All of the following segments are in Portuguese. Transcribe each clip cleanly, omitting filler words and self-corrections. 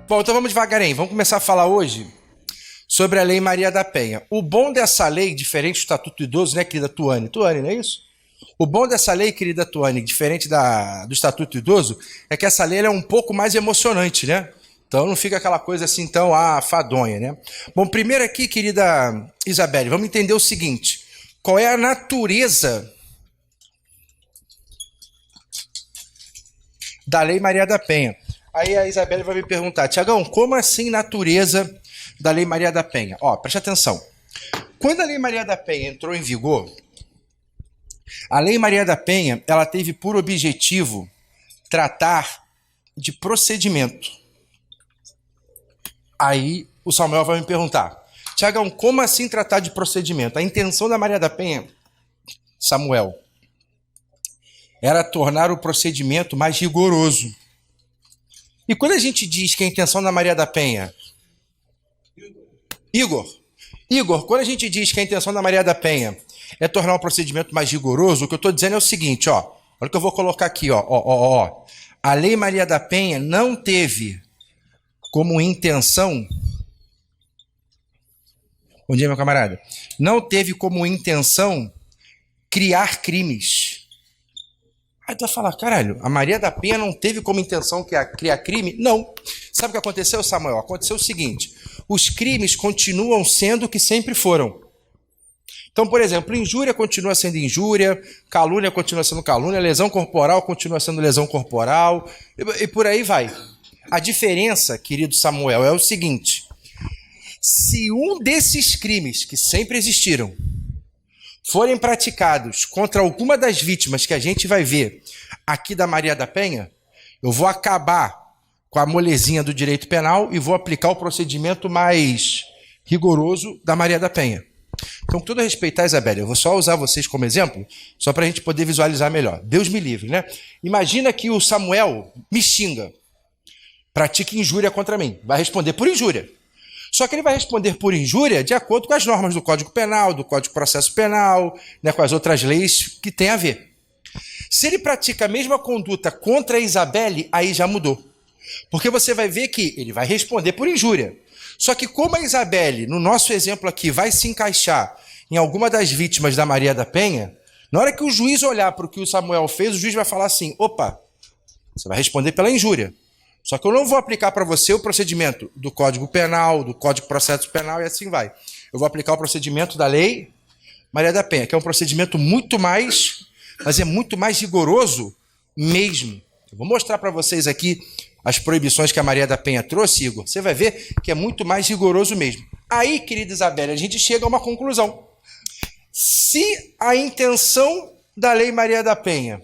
Bom, então vamos devagarinho. Vamos começar a falar hoje sobre a Lei Maria da Penha. O bom dessa lei, diferente do Estatuto do Idoso, né, querida Tuane? Tuane, não é isso? O bom dessa lei, querida Tuane, diferente do Estatuto do Idoso, é que essa lei é um pouco mais emocionante, né? Então não fica aquela coisa assim tão fadonha, né? Bom, primeiro aqui, querida Isabelle, vamos entender o seguinte. Qual é a natureza da Lei Maria da Penha? Aí a Isabelle vai me perguntar, Tiagão, como assim natureza da Lei Maria da Penha? Ó, preste atenção. Quando a Lei Maria da Penha entrou em vigor, a Lei Maria da Penha, ela teve por objetivo tratar de procedimento. Aí o Samuel vai me perguntar, Tiagão, como assim tratar de procedimento? A intenção da Maria da Penha, Samuel, era tornar o procedimento mais rigoroso. E quando a gente diz que a intenção da Maria da Penha... Igor, quando a gente diz que a intenção da Maria da Penha é tornar o procedimento mais rigoroso, o que eu estou dizendo é o seguinte, ó. Olha o que eu vou colocar aqui, ó. A Lei Maria da Penha não teve como intenção... Bom dia, meu camarada. Não teve como intenção criar crimes. Aí tu vai falar, caralho, a Maria da Penha não teve como intenção criar crime? Não. Sabe o que aconteceu, Samuel? Aconteceu o seguinte, os crimes continuam sendo o que sempre foram. Então, por exemplo, injúria continua sendo injúria, calúnia continua sendo calúnia, lesão corporal continua sendo lesão corporal, e por aí vai. A diferença, querido Samuel, é o seguinte, se um desses crimes que sempre existiram forem praticados contra alguma das vítimas que a gente vai ver aqui da Maria da Penha, eu vou acabar com a molezinha do direito penal e vou aplicar o procedimento mais rigoroso da Maria da Penha. Então, com todo respeito, Isabelle, eu vou só usar vocês como exemplo, só para a gente poder visualizar melhor. Deus me livre, né? Imagina que o Samuel me xinga, pratica injúria contra mim, vai responder por injúria. Só que ele vai responder por injúria de acordo com as normas do Código Penal, do Código de Processo Penal, né, com as outras leis que tem a ver. Se ele pratica a mesma conduta contra a Isabelle, aí já mudou. Porque você vai ver que ele vai responder por injúria. Só que como a Isabelle, no nosso exemplo aqui, vai se encaixar em alguma das vítimas da Maria da Penha, na hora que o juiz olhar para o que o Samuel fez, o juiz vai falar assim, opa, você vai responder pela injúria. Só que eu não vou aplicar para você o procedimento do Código Penal, do Código de Processo Penal e assim vai. Eu vou aplicar o procedimento da Lei Maria da Penha, que é um procedimento muito mais, mas é muito mais rigoroso mesmo. Eu vou mostrar para vocês aqui as proibições que a Maria da Penha trouxe, Igor. Você vai ver que é muito mais rigoroso mesmo. Aí, querida Isabelle, a gente chega a uma conclusão. Se a intenção da Lei Maria da Penha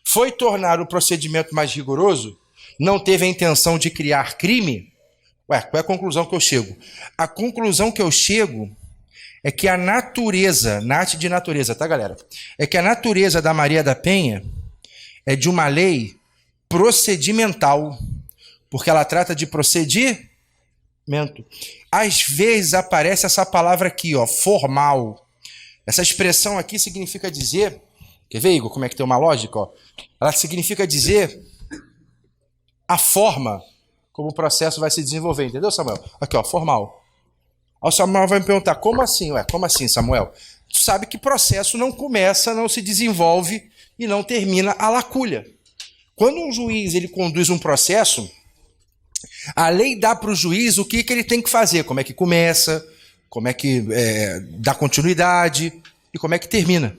foi tornar o procedimento mais rigoroso, não teve a intenção de criar crime, qual é a conclusão que eu chego? A conclusão que eu chego é que a natureza, na arte de natureza, tá, galera? É que a natureza da Maria da Penha é de uma lei procedimental, porque ela trata de procedimento. Às vezes aparece essa palavra aqui, ó, formal. Essa expressão aqui significa dizer, quer ver, Igor, como é que tem uma lógica? Ó? Ela significa dizer a forma como o processo vai se desenvolver, entendeu, Samuel? Aqui, ó, formal. Aí o Samuel vai me perguntar, como assim? Ué, como assim, Samuel? Tu sabe que processo não começa, não se desenvolve e não termina a laculha. Quando um juiz ele conduz um processo, a lei dá para o juiz o que ele tem que fazer, como é que começa, como é que dá continuidade e como é que termina.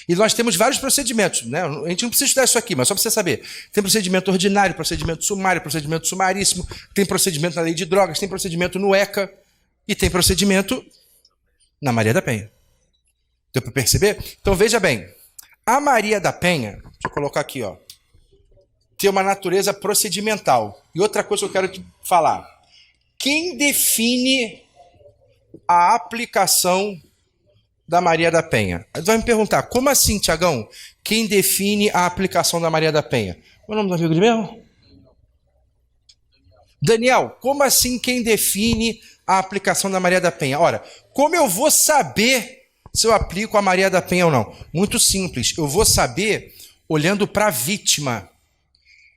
E nós temos vários procedimentos, né? A gente não precisa estudar isso aqui, mas só para você saber. Tem procedimento ordinário, procedimento sumário, procedimento sumaríssimo, tem procedimento na lei de drogas, tem procedimento no ECA e tem procedimento na Maria da Penha. Deu para perceber? Então veja bem, a Maria da Penha, deixa eu colocar aqui, ó, tem uma natureza procedimental. E outra coisa que eu quero te falar, quem define a aplicação da Maria da Penha? Aí vai me perguntar, como assim, Tiagão? Quem define a aplicação da Maria da Penha? Qual é o nome do amigo dele mesmo? Daniel, como assim quem define a aplicação da Maria da Penha? Ora, como eu vou saber se eu aplico a Maria da Penha ou não? Muito simples, eu vou saber olhando para a vítima.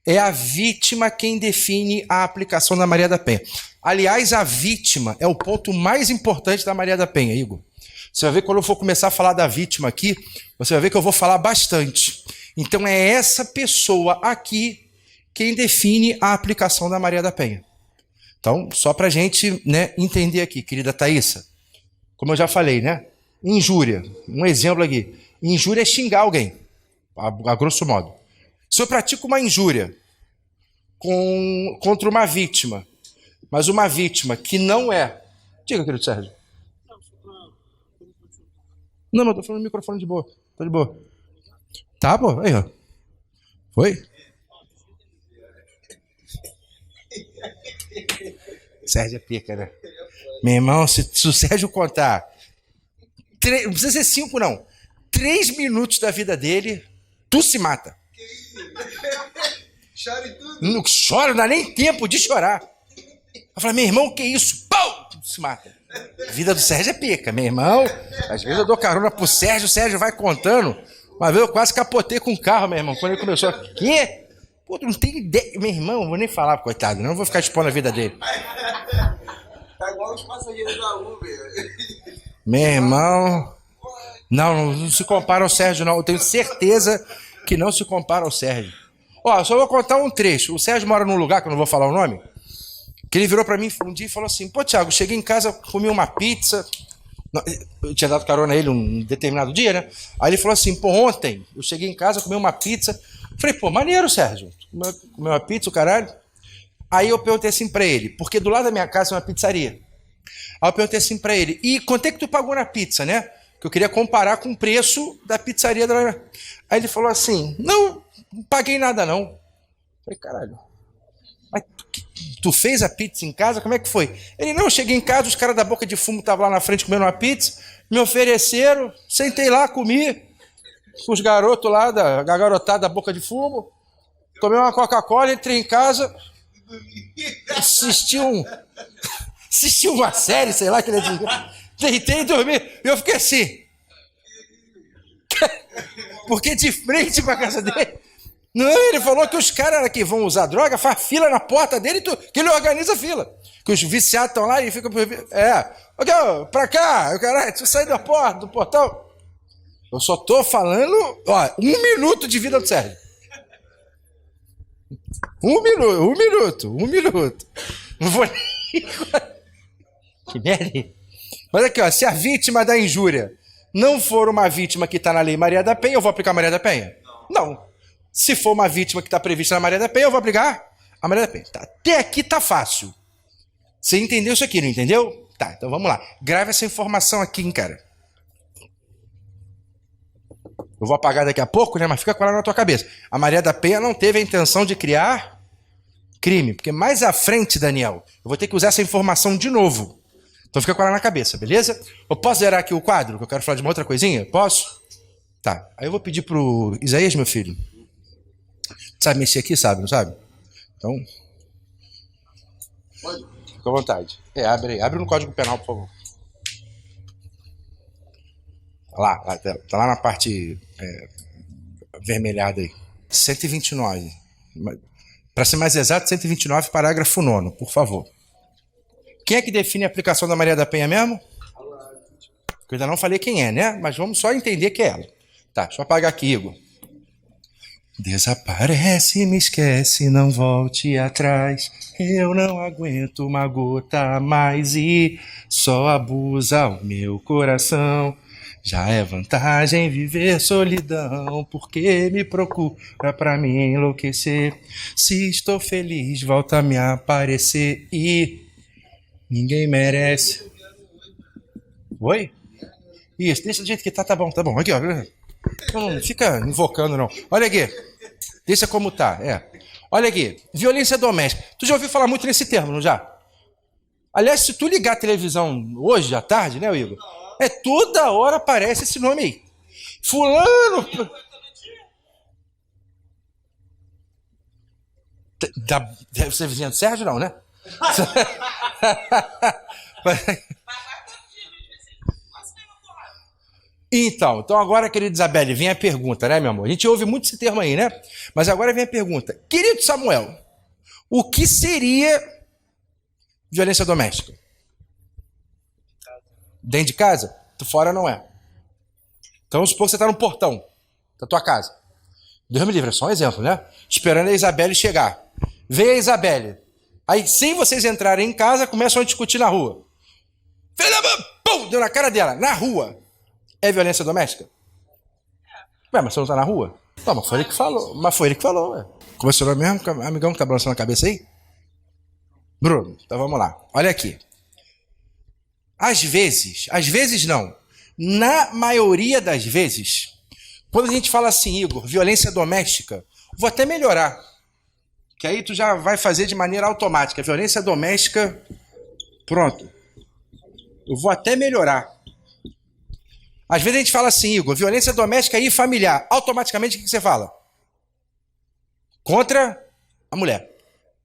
É a vítima quem define a aplicação da Maria da Penha. Aliás, a vítima é o ponto mais importante da Maria da Penha, Igor. Você vai ver quando eu for começar a falar da vítima aqui, você vai ver que eu vou falar bastante. Então é essa pessoa aqui quem define a aplicação da Maria da Penha. Então, só para a gente, né, entender aqui, querida Thaísa, como eu já falei, né? Injúria, um exemplo aqui. Injúria é xingar alguém, a grosso modo. Se eu pratico uma injúria contra uma vítima, mas uma vítima que não é... Diga, querido Sérgio. Não, mas eu tô falando no microfone de boa. Tô de boa. Tá, pô. Aí, ó. Foi? Sérgio é pica, né? Meu irmão, se o Sérgio contar... não precisa ser 5, não. 3 minutos da vida dele, tu se mata. Chora e tudo. Não chora, não dá nem tempo de chorar. Eu falo, meu irmão, que isso? Pau! Tu se mata. A vida do Sérgio é pica, meu irmão. Às vezes eu dou carona pro Sérgio, o Sérgio vai contando. Uma vez eu quase capotei com o carro, meu irmão. Quando ele começou, quê? Pô, tu não tem ideia. Meu irmão, não vou nem falar, coitado, não vou ficar expondo a vida dele. Tá igual os passageiros da Uber. Meu irmão... Não se compara ao Sérgio, não. Eu tenho certeza que não se compara ao Sérgio. Ó, só vou contar um trecho. O Sérgio mora num lugar, que eu não vou falar o nome, que ele virou pra mim um dia e falou assim, pô, Thiago, cheguei em casa, comi uma pizza. Eu tinha dado carona a ele um determinado dia, né? Aí ele falou assim, pô, ontem eu cheguei em casa, comi uma pizza. Falei, pô, maneiro, Sérgio. Comeu uma pizza, o caralho. Aí eu perguntei assim pra ele, porque do lado da minha casa é uma pizzaria. Aí eu perguntei assim pra ele, e quanto é que tu pagou na pizza, né? Que eu queria comparar com o preço da pizzaria. Aí ele falou assim, não paguei nada não. Falei, caralho, mas tu fez a pizza em casa? Como é que foi? Ele, não, eu cheguei em casa, os caras da Boca de Fumo estavam lá na frente comendo uma pizza, me ofereceram, sentei lá, comi, com os garotos lá, a garotada da Boca de Fumo, tomei uma Coca-Cola, entrei em casa, assisti uma série, sei lá, que ele dizia. Deitei e dormi. E eu fiquei assim. Porque de frente pra casa dele. Não, ele falou que os caras que vão usar droga faz fila na porta dele, que ele organiza a fila. Que os viciados estão lá e ficam. Ok, pra cá, caralho, tu sai da porta, do portão. Eu só tô falando, ó, 1 minuto de vida do Sérgio. 1 minuto. Não vou nem. Que merda. Mas aqui, ó, se a vítima da injúria não for uma vítima que está na Lei Maria da Penha, eu vou aplicar a Maria da Penha? Não. Se for uma vítima que está prevista na Maria da Penha, eu vou aplicar a Maria da Penha. Tá. Até aqui tá fácil. Você entendeu isso aqui, não entendeu? Tá, então vamos lá. Grave essa informação aqui, hein, cara. Eu vou apagar daqui a pouco, né? Mas fica com ela na tua cabeça. A Maria da Penha não teve a intenção de criar crime. Porque mais à frente, Daniel, eu vou ter que usar essa informação de novo. Então fica com ela na cabeça, beleza? Eu posso zerar aqui o quadro, que eu quero falar de uma outra coisinha? Posso? Tá. Aí eu vou pedir pro Isaías, meu filho. Sabe mexer aqui, sabe, não sabe? Então... Fica à vontade. Abre aí. Abre no Código Penal, por favor. Tá lá na parte vermelhada aí. 129. Para ser mais exato, 129, parágrafo 9º, por favor. Quem é que define a aplicação da Maria da Penha mesmo? Eu ainda não falei quem é, né? Mas vamos só entender que é ela. Tá, deixa eu apagar aqui, Igor. Desaparece, me esquece, não volte atrás. Eu não aguento uma gota a mais e só abusa o meu coração. Já é vantagem viver solidão, porque me procura pra me enlouquecer. Se estou feliz, volta a me aparecer e... Ninguém merece. Oi? Isso, deixa do jeito que tá bom, tá bom. Aqui, ó. Não fica invocando, não. Olha aqui. Deixa como tá, Olha aqui. Violência doméstica. Tu já ouviu falar muito nesse termo, não já? Aliás, se tu ligar a televisão hoje à tarde, né, Igor? Toda hora aparece esse nome aí. Fulano... Deve ser vizinho do Sérgio, não, né? Então agora, querida Isabelle, vem a pergunta, né, meu amor? A gente ouve muito esse termo aí, né? Mas agora vem a pergunta. Querido Samuel, o que seria violência doméstica? Dentro de casa? Fora não é. Então, vamos supor que você está no portão da tua casa. Deus me livre, é só um exemplo, né? Esperando a Isabelle chegar. Veio a Isabelle. Aí, sem vocês entrarem em casa, começam a discutir na rua. Pum! Deu na cara dela, na rua. É violência doméstica? Ué, mas você não tá na rua? Não, mas foi ele que falou. Ué. Como é o seu nome mesmo? Amigão que tá balançando a cabeça aí? Bruno, então vamos lá. Olha aqui. Às vezes não. Na maioria das vezes, quando a gente fala assim, Igor, violência doméstica, vou até melhorar. Que aí tu já vai fazer de maneira automática. Violência doméstica, pronto. Eu vou até melhorar. Às vezes a gente fala assim, Igor, violência doméstica e familiar. Automaticamente o que você fala? Contra a mulher.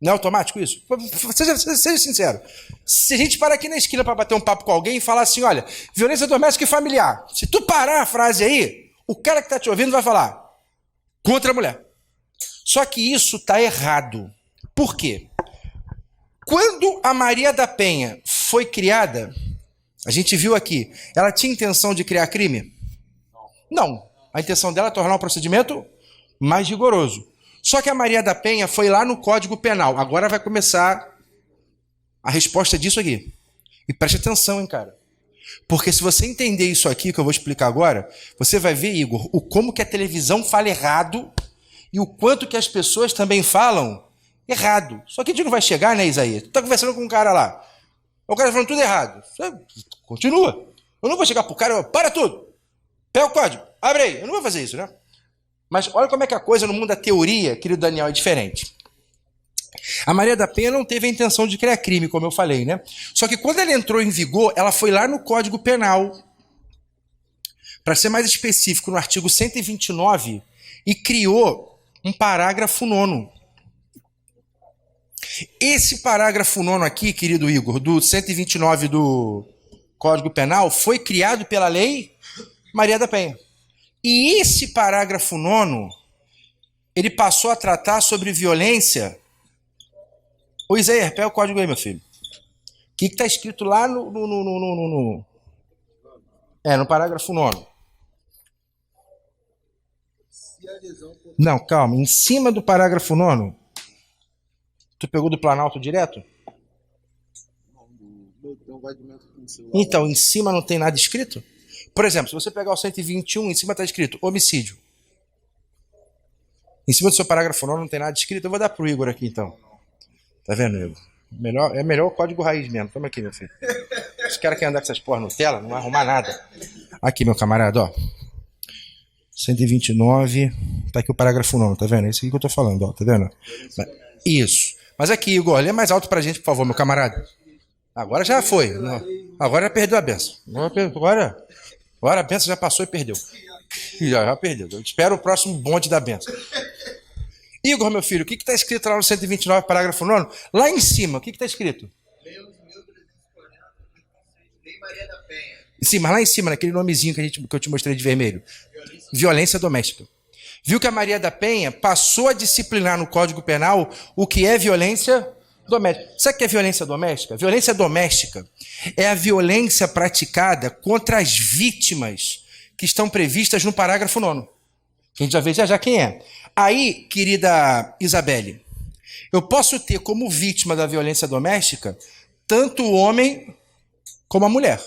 Não é automático isso? Seja sincero. Se a gente parar aqui na esquina para bater um papo com alguém e falar assim, olha, violência doméstica e familiar. Se tu parar a frase aí, o cara que está te ouvindo vai falar contra a mulher. Só que isso está errado. Por quê? Quando a Maria da Penha foi criada, a gente viu aqui, ela tinha intenção de criar crime? Não. A intenção dela é tornar o procedimento mais rigoroso. Só que a Maria da Penha foi lá no Código Penal. Agora vai começar a resposta disso aqui. E preste atenção, hein, cara. Porque se você entender isso aqui, que eu vou explicar agora, você vai ver, Igor, o como que a televisão fala errado e o quanto que as pessoas também falam errado. Só que a gente não vai chegar, né, Isaías? Tu tá conversando com um cara lá. O cara falando tudo errado. Você continua. Eu não vou chegar pro cara, para tudo. Pega o código, abre aí. Eu não vou fazer isso, né? Mas olha como é que a coisa no mundo da teoria, querido Daniel, é diferente. A Maria da Penha não teve a intenção de criar crime, como eu falei, né? Só que quando ela entrou em vigor, ela foi lá no Código Penal, para ser mais específico, no artigo 129, e criou um parágrafo 9º. Esse parágrafo 9º aqui, querido Igor, do 129 do Código Penal, foi criado pela Lei Maria da Penha. E esse parágrafo 9º, ele passou a tratar sobre violência. Ô Isaías, pega o código aí, meu filho. O que está escrito lá no parágrafo 9º? Não, calma. Em cima do parágrafo 9º, tu pegou do Planalto direto? Então, em cima não tem nada escrito? Por exemplo, se você pegar o 121, em cima está escrito homicídio. Em cima do seu parágrafo 9 não tem nada escrito. Eu vou dar pro Igor aqui, então. Tá vendo, Igor? É melhor o código raiz mesmo. Toma aqui, meu filho. Os caras querem andar com essas porra Nutella, não vai arrumar nada. Aqui, meu camarada, ó. 129. Tá aqui o parágrafo 9, tá vendo? É isso aqui que eu tô falando, ó. Tá vendo? Isso. Mas aqui, Igor, lê mais alto pra gente, por favor, meu camarada. Agora já foi. Agora já perdeu a benção. Agora a benção já passou e perdeu. Já perdeu. Eu espero o próximo bonde da benção. Igor, meu filho, o que está escrito lá no 129, parágrafo 9? Lá em cima, o que está escrito? Lei Maria da Penha. Sim, mas lá em cima, naquele nomezinho que eu te mostrei de vermelho. Violência doméstica. Viu que a Maria da Penha passou a disciplinar no Código Penal o que é violência doméstica. Sabe o que é violência doméstica? Violência doméstica é a violência praticada contra as vítimas que estão previstas no parágrafo 9º. Que a gente já vê já quem é. Aí, querida Isabelle, eu posso ter como vítima da violência doméstica tanto o homem como a mulher.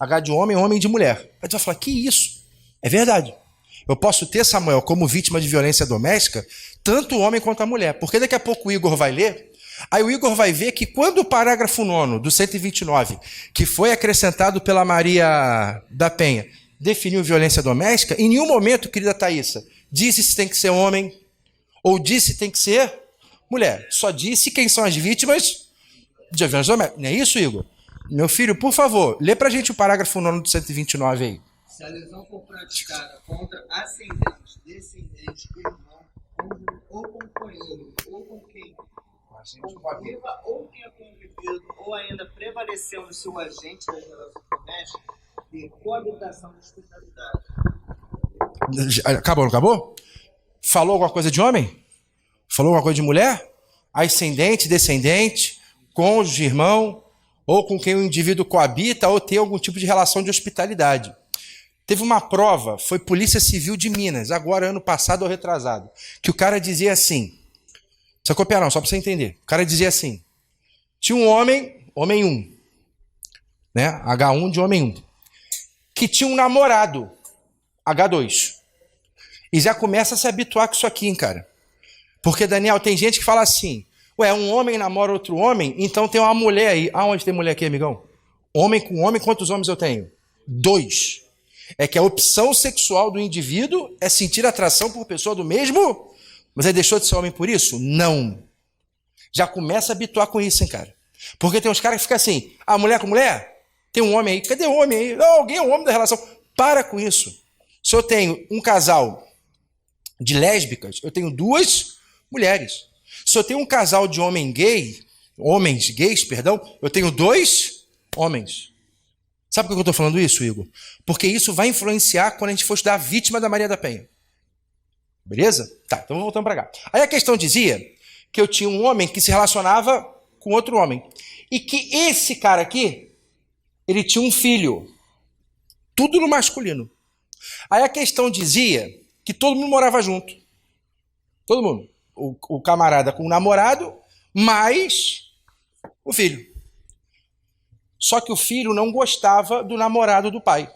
H de homem, homem de mulher. Aí tu vai falar, que isso? É verdade. Eu posso ter, Samuel, como vítima de violência doméstica tanto o homem quanto a mulher. Porque daqui a pouco o Igor vai ler, aí o Igor vai ver que quando o parágrafo 9º do 129, que foi acrescentado pela Maria da Penha, definiu violência doméstica, em nenhum momento, querida Thaísa, disse se tem que ser homem ou disse se tem que ser mulher. Só disse quem são as vítimas de violência doméstica. Não é isso, Igor? Meu filho, por favor, lê pra gente o parágrafo 9º do 129 aí. Se a lesão for praticada contra ascendente, descendente, irmão, ou companheiro, ou com quem conviva ou tenha convivido, ou ainda prevaleceu no seu agente das relações domésticas, ter coabitação de hospitalidade. Acabou, não acabou? Falou alguma coisa de homem? Falou alguma coisa de mulher? Ascendente, descendente, cônjuge, irmão, ou com quem o indivíduo coabita, ou tem algum tipo de relação de hospitalidade. Teve uma prova, foi Polícia Civil de Minas, agora ano passado ou retrasado, que o cara dizia assim, só copiar não, só para você entender, o cara dizia assim, tinha um homem 1, né, H1 de homem 1, que tinha um namorado, H2, e já começa a se habituar com isso aqui, hein, cara. Porque, Daniel, tem gente que fala assim, ué, um homem namora outro homem, então tem uma mulher aí. Aonde tem mulher aqui, amigão? Homem com homem, quantos homens eu tenho? 2. É que a opção sexual do indivíduo é sentir atração por pessoa do mesmo, mas ele deixou de ser homem por isso? Não. Já começa a habituar com isso, hein, cara. Porque tem uns caras que ficam assim, mulher com mulher? Tem um homem aí, cadê o homem aí? Não, alguém é o homem da relação. Para com isso. Se eu tenho um casal de lésbicas, eu tenho 2 mulheres. Se eu tenho um casal de homens gays, eu tenho 2 homens. Sabe por que eu estou falando isso, Igor? Porque isso vai influenciar quando a gente for estudar a vítima da Maria da Penha. Beleza? Tá, então voltando para cá. Aí a questão dizia que eu tinha um homem que se relacionava com outro homem. E que esse cara aqui, ele tinha um filho. Tudo no masculino. Aí a questão dizia que todo mundo morava junto. Todo mundo. O camarada com o namorado, mais o filho. Só que o filho não gostava do namorado do pai.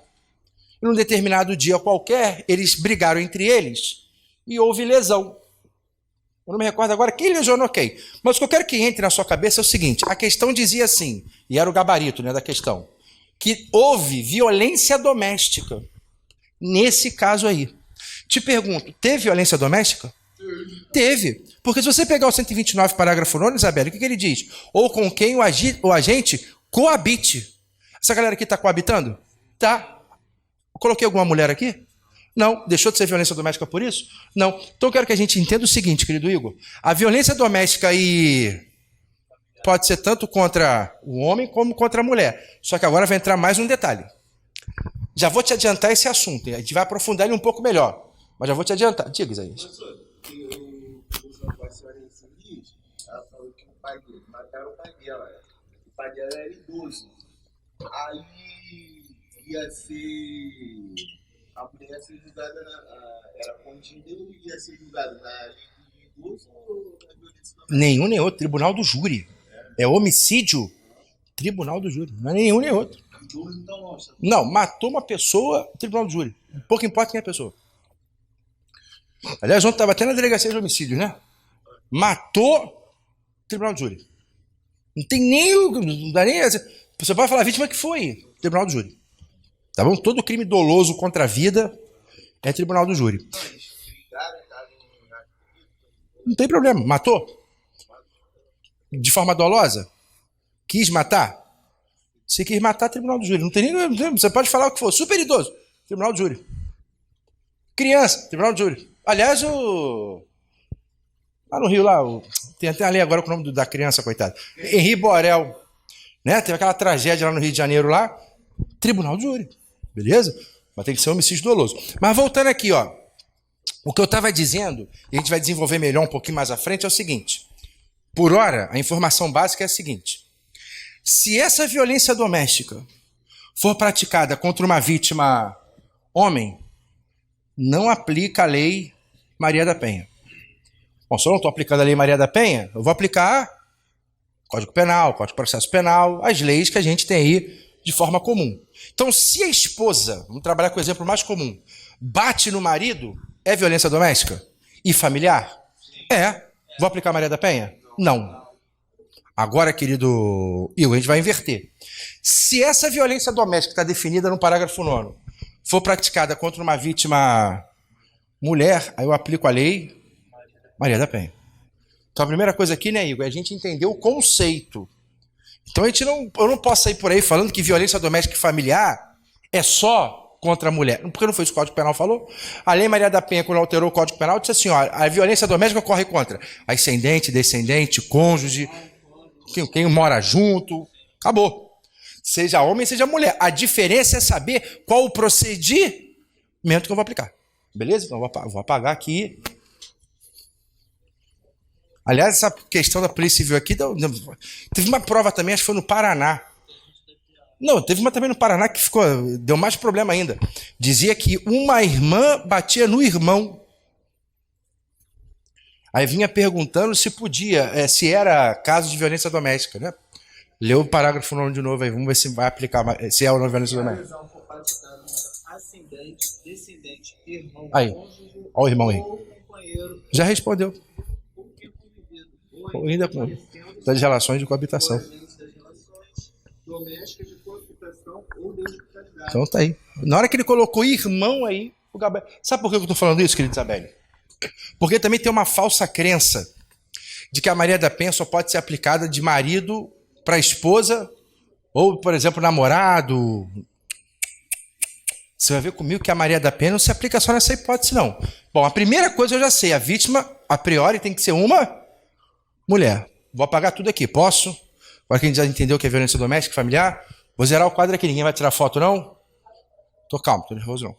E num determinado dia qualquer, eles brigaram entre eles e houve lesão. Eu não me recordo agora quem lesionou quem. Mas o que eu quero que entre na sua cabeça é o seguinte, a questão dizia assim, e era o gabarito, né, da questão, que houve violência doméstica nesse caso aí. Te pergunto, teve violência doméstica? Teve. Porque se você pegar o 129, parágrafo 9, Isabela, o que ele diz? Ou com quem o agente coabite. Essa galera aqui está coabitando? Tá. Coloquei alguma mulher aqui? Não. Deixou de ser violência doméstica por isso? Não. Então eu quero que a gente entenda o seguinte, querido Igor. A violência doméstica aí pode ser tanto contra o homem como contra a mulher. Só que agora vai entrar mais um detalhe. Já vou te adiantar esse assunto. A gente vai aprofundar ele um pouco melhor. Mas já vou te adiantar. Diga, Isaías. Ela falou que o pai dele, mataram o pai dela. O pai dela era idoso. Aí ia ser. A mulher ia ser julgada era condida e ia ser julgada na lei do idoso ou na violência doméstica? Nenhum nem outro. Tribunal do júri. É homicídio. Tribunal do júri. Não é nenhum nem outro. Idoso, então, nossa. Não, matou uma pessoa, tribunal do júri. Pouco importa quem é a pessoa. Aliás, ontem estava até na delegacia de homicídio, né? Matou, tribunal de júri. Não tem nem... Não dá nem você pode falar a vítima que foi, tribunal de júri. Tá bom? Todo crime doloso contra a vida é tribunal do júri. Não tem problema. Matou? De forma dolosa? Quis matar? Se quis matar, tribunal do júri. Não tem nem... Você pode falar o que for. Super idoso, tribunal de júri. Criança, tribunal de júri. Aliás, lá no Rio, tem até ali agora com o nome da criança, coitado. Henri Borel, né? Teve aquela tragédia lá no Rio de Janeiro, lá. Tribunal de júri, beleza? Mas tem que ser homicídio doloso. Mas voltando aqui, ó. O que eu estava dizendo, e a gente vai desenvolver melhor um pouquinho mais à frente, é o seguinte. Por hora, a informação básica é a seguinte. Se essa violência doméstica for praticada contra uma vítima homem, não aplica a lei Maria da Penha. Bom, se eu não estou aplicando a lei Maria da Penha, eu vou aplicar Código Penal, Código de Processo Penal, as leis que a gente tem aí de forma comum. Então, se a esposa, vamos trabalhar com o exemplo mais comum, bate no marido, é violência doméstica? E familiar? É. Vou aplicar a Maria da Penha? Não. Agora, querido Igor, a gente vai inverter. Se essa violência doméstica está definida no parágrafo 9º, for praticada contra uma vítima mulher, aí eu aplico a lei Maria da Penha. Então a primeira coisa aqui, né, Igor, é a gente entender o conceito. Então eu não posso sair por aí falando que violência doméstica e familiar é só contra a mulher. Porque não foi isso que o Código Penal falou. A lei Maria da Penha, quando alterou o Código Penal, disse assim, ó, a violência doméstica ocorre contra ascendente, descendente, cônjuge, quem mora junto. Acabou. Seja homem, seja mulher. A diferença é saber qual o procedimento que eu vou aplicar. Beleza? Então eu vou apagar aqui. Aliás, essa questão da Polícia Civil aqui, teve uma prova também, acho que foi no Paraná. Não, teve uma também no Paraná que deu mais problema ainda. Dizia que uma irmã batia no irmão. Aí vinha perguntando se podia, se era caso de violência doméstica, né? Leu o parágrafo 9 de novo aí, vamos ver se vai aplicar, se é ou não violência doméstica. Ascendente, descendente, irmão, aí, olha o irmão aí. Já respondeu. Ainda com das relações de coabitação. Então tá aí. Na hora que ele colocou irmão aí, o Gabriel... Sabe por que eu tô falando isso, querida Isabelle? Porque também tem uma falsa crença de que a Maria da Penha só pode ser aplicada de marido para esposa ou, por exemplo, namorado. Você vai ver comigo que a Maria da Penha não se aplica só nessa hipótese, não. Bom, a primeira coisa eu já sei, a vítima, a priori, tem que ser uma mulher. Vou apagar tudo aqui, posso? Agora que a gente já entendeu o que é violência doméstica, familiar, vou zerar o quadro aqui, ninguém vai tirar foto, não? Tô calmo, tô nervoso, não.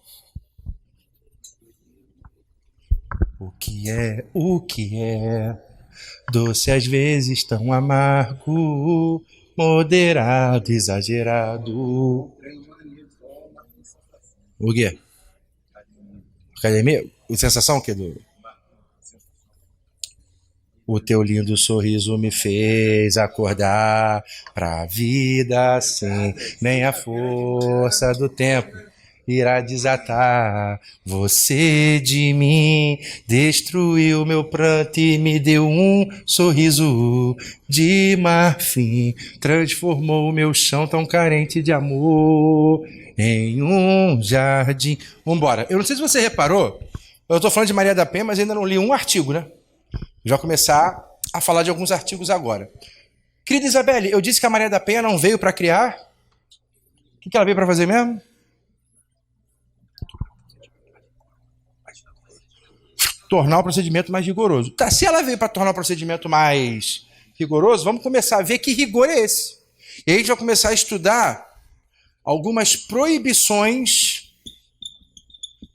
O que é, doce às vezes tão amargo, moderado, exagerado. O quê? Academia? A sensação o quê? O teu lindo sorriso me fez acordar pra vida assim, nem a força do tempo irá desatar. Você de mim destruiu meu pranto e me deu um sorriso de marfim, transformou o meu chão tão carente de amor em um jardim. Vambora. Eu não sei se você reparou, eu tô falando de Maria da Penha, mas ainda não li um artigo, né? Já vou começar a falar de alguns artigos agora. Querida Isabelle, eu disse que a Maria da Penha não veio para criar. O que ela veio para fazer mesmo? Tornar o procedimento mais rigoroso. Tá, se ela veio para tornar o procedimento mais rigoroso, vamos começar a ver que rigor é esse. E aí a gente vai começar a estudar algumas proibições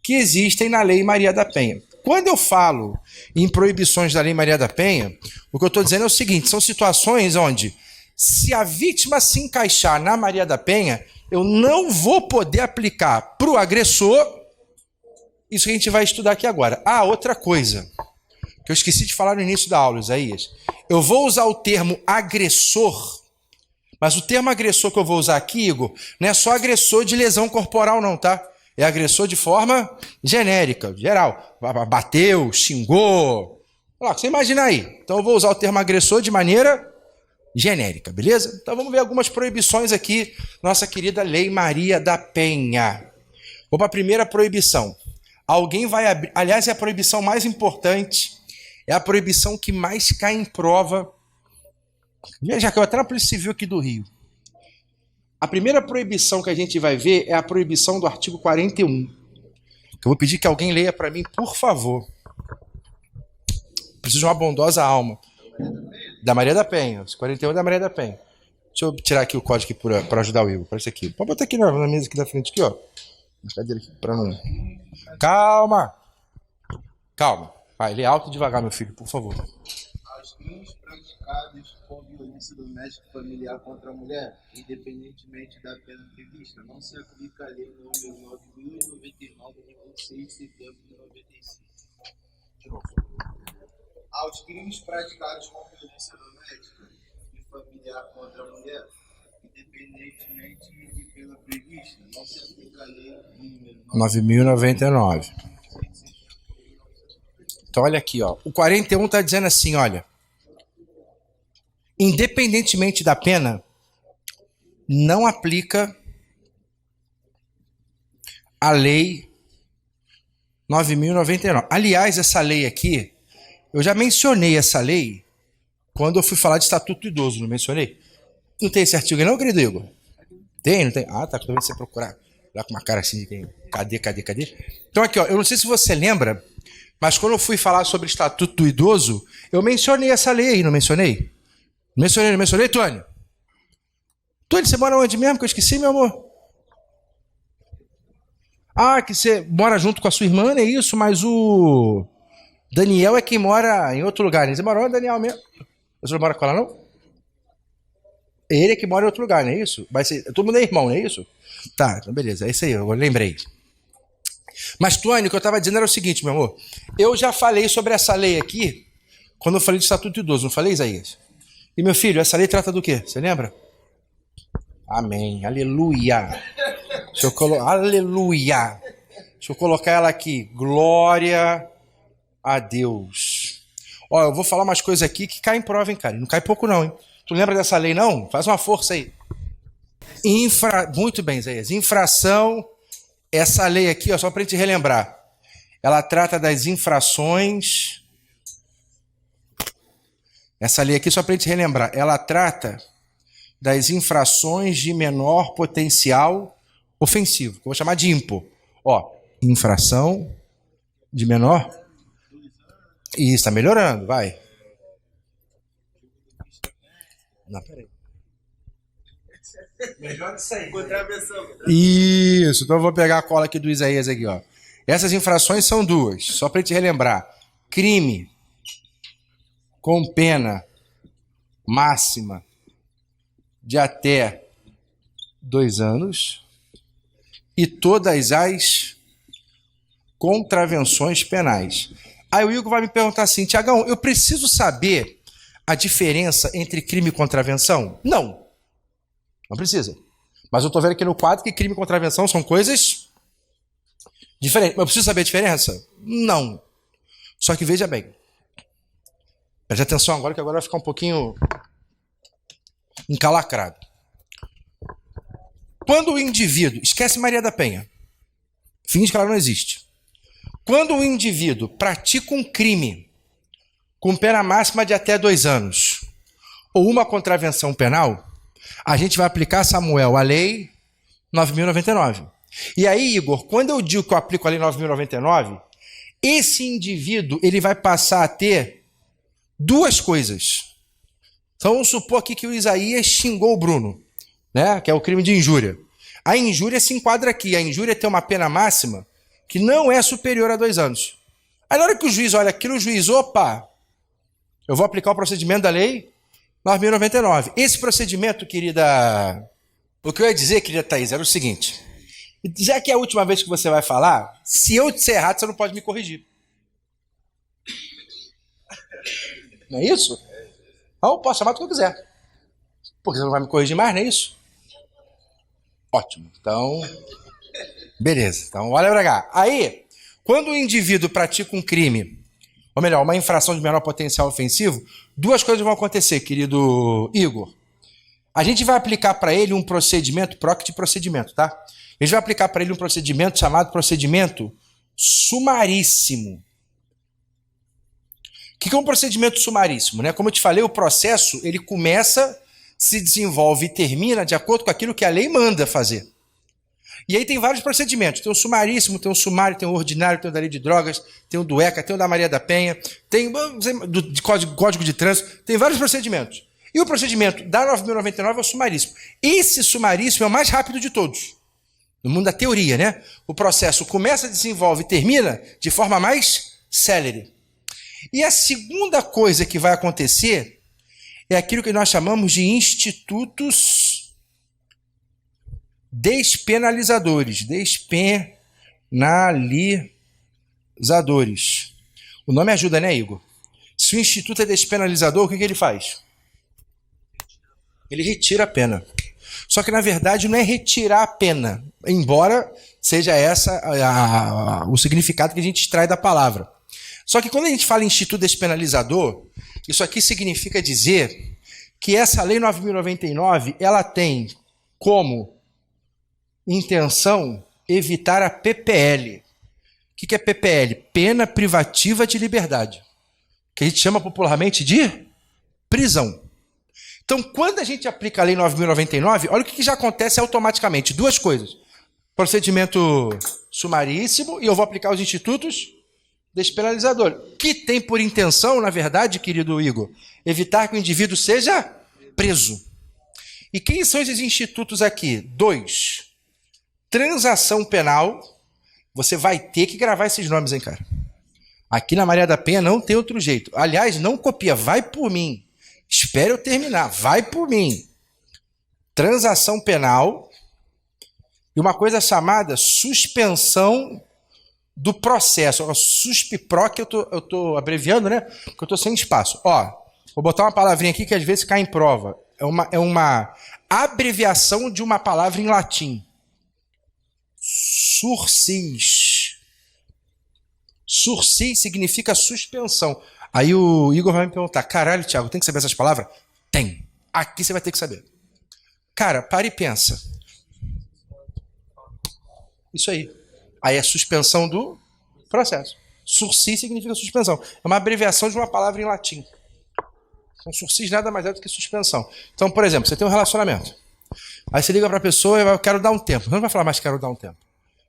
que existem na Lei Maria da Penha. Quando eu falo em proibições da Lei Maria da Penha, o que eu estou dizendo é o seguinte, são situações onde, se a vítima se encaixar na Maria da Penha, eu não vou poder aplicar para o agressor isso que a gente vai estudar aqui agora. Ah, outra coisa, que eu esqueci de falar no início da aula, Isaías. Eu vou usar o termo agressor, mas o termo agressor que eu vou usar aqui, Igor, não é só agressor de lesão corporal não, tá? É agressor de forma genérica, geral. Bateu, xingou. Você imagina aí. Então eu vou usar o termo agressor de maneira genérica, beleza? Então vamos ver algumas proibições aqui, nossa querida Lei Maria da Penha. Vou para a primeira proibição. Alguém vai abrir... Aliás, é a proibição mais importante, é a proibição que mais cai em prova. Já caiu até na Polícia Civil aqui do Rio. A primeira proibição que a gente vai ver é a proibição do artigo 41. Eu vou pedir que alguém leia para mim, por favor. Preciso de uma bondosa alma. Da Maria da Penha. 41 é da Maria da Penha. Deixa eu tirar aqui o código para ajudar o Igor. Parece aqui. Pode botar aqui na mesa aqui da frente, aqui, ó. Na cadeira aqui, para não... Calma. Calma. Vai, lê alto e devagar, meu filho, por favor. Aos crimes praticados com violência doméstica familiar contra a mulher, independentemente da pena prevista, não se aplica a lei número 9.099, de 6 de setembro de 95. De novo. Aos crimes praticados com violência doméstica e familiar contra a mulher, independentemente de pena prevista, não se aplica a lei número 9.099. Então olha aqui, ó. O 41 está dizendo assim, olha. Independentemente da pena, não aplica a lei 9.099. Aliás, essa lei aqui, eu já mencionei essa lei quando eu fui falar de Estatuto do Idoso, não mencionei? Não tem esse artigo aí não, querido Igor? Tem, não tem? Ah, tá, quando você procurar. Lá com uma cara assim, tem... Cadê? Então aqui, ó, eu não sei se você lembra, mas quando eu fui falar sobre o Estatuto do Idoso, eu mencionei essa lei aí, não mencionei? Não mencionei, Tônio? Tony, você mora onde mesmo que eu esqueci, meu amor? Ah, que você mora junto com a sua irmã, é isso? Mas o Daniel é quem mora em outro lugar. Você mora onde, Daniel, mesmo? Você não mora com ela, não? Ele é que mora em outro lugar, não é isso? Vai ser... Todo mundo é irmão, não é isso? Tá, então beleza, é isso aí, eu lembrei. Mas, Tony, o que eu estava dizendo era o seguinte, meu amor. Eu já falei sobre essa lei aqui, quando eu falei do Estatuto do Idoso, não falei, Isaías? E, meu filho, essa lei trata do quê? Você lembra? Amém, aleluia. Aleluia. Deixa eu colocar ela aqui. Glória a Deus. Ó, eu vou falar umas coisas aqui que caem em prova, hein, cara? Não cai pouco não, hein? Tu lembra dessa lei, não? Faz uma força aí. Muito bem, Isaías. Infração. Essa lei aqui, ó, só para a gente relembrar. Ela trata das infrações. Essa lei aqui, só para a gente relembrar. Ela trata das infrações de menor potencial ofensivo. Que eu vou chamar de IMPO. Ó, infração de menor. Isso, está melhorando, vai. Não, peraí. Melhor isso aí. Isso, então eu vou pegar a cola aqui do Isaías aqui, ó. Essas infrações são duas, só para te relembrar. Crime com pena máxima de até 2 anos e todas as contravenções penais. Aí o Igor vai me perguntar assim, Tiagão, eu preciso saber a diferença entre crime e contravenção? Não. Não precisa. Mas eu estou vendo aqui no quadro que crime e contravenção são coisas diferentes. Mas eu preciso saber a diferença? Não. Só que veja bem. Preste atenção agora, que agora vai ficar um pouquinho encalacrado. Quando o indivíduo... Esquece Maria da Penha. Finge que ela não existe. Quando o indivíduo pratica um crime com pena máxima de até 2 anos ou uma contravenção penal, a gente vai aplicar, Samuel, a lei 9.099. E aí, Igor, quando eu digo que eu aplico a lei 9.099, esse indivíduo ele vai passar a ter 2 coisas. Então, vamos supor aqui que o Isaías xingou o Bruno, né? Que é o crime de injúria. A injúria se enquadra aqui. A injúria tem uma pena máxima que não é superior a 2 anos. Aí, na hora que o juiz olha aquilo, o juiz, opa, eu vou aplicar o procedimento da lei 9.099. Esse procedimento, querida... O que eu ia dizer, querida Thaís, era o seguinte. Já que é a última vez que você vai falar, se eu disser errado, você não pode me corrigir. Não é isso? Então, eu posso chamar do que eu quiser. Porque você não vai me corrigir mais, não é isso? Ótimo. Então, beleza. Então, olha pra cá. Aí, quando o indivíduo pratica um crime, ou melhor, uma infração de menor potencial ofensivo, 2 coisas vão acontecer, querido Igor. A gente vai aplicar para ele um procedimento, PROC de procedimento, tá? A gente vai aplicar para ele um procedimento chamado procedimento sumaríssimo. O que é um procedimento sumaríssimo, né? Como eu te falei, o processo ele começa, se desenvolve e termina de acordo com aquilo que a lei manda fazer. E aí tem vários procedimentos. Tem o sumaríssimo, tem o sumário, tem o ordinário, tem o da lei de drogas, tem o do ECA, tem o da Maria da Penha, tem do Código de Trânsito, tem vários procedimentos. E o procedimento da 9.099 é o sumaríssimo. Esse sumaríssimo é o mais rápido de todos. No mundo da teoria, né? O processo começa, desenvolve e termina de forma mais célere. E a segunda coisa que vai acontecer é aquilo que nós chamamos de institutos despenalizadores. Despenalizadores. O nome ajuda, né, Igor? Se o instituto é despenalizador, o que ele faz? Ele retira a pena. Só que, na verdade, não é retirar a pena, embora seja essa o significado que a gente extrai da palavra. Só que quando a gente fala em instituto despenalizador, isso aqui significa dizer que essa lei 9.099, ela tem como intenção evitar a PPL. O que é PPL? Pena privativa de liberdade, que a gente chama popularmente de prisão. Então, quando a gente aplica a lei 9.099, olha o que já acontece automaticamente. 2 coisas. Procedimento sumaríssimo, e eu vou aplicar os institutos despenalizadores, que tem por intenção, na verdade, querido Igor, evitar que o indivíduo seja preso. E quem são esses institutos aqui? 2. Transação penal. Você vai ter que gravar esses nomes, hein, cara? Aqui na Maria da Penha não tem outro jeito. Aliás, não copia, vai por mim. Espere eu terminar, vai por mim. Transação penal e uma coisa chamada suspensão do processo. Suspipro, que eu tô abreviando, né? Porque eu tô sem espaço. Ó, vou botar uma palavrinha aqui que às vezes cai em prova. É uma abreviação de uma palavra em latim. Sursis. Sursis significa suspensão. Aí o Igor vai me perguntar, caralho, Thiago, tem que saber essas palavras? Tem. Aqui você vai ter que saber. Cara, para e pensa. Isso aí. Aí é suspensão do processo. Sursis significa suspensão. É uma abreviação de uma palavra em latim. Então, sursis nada mais é do que suspensão. Então, por exemplo, você tem um relacionamento. Aí você liga para a pessoa e vai, eu quero dar um tempo. Você não vai falar mais quero dar um tempo.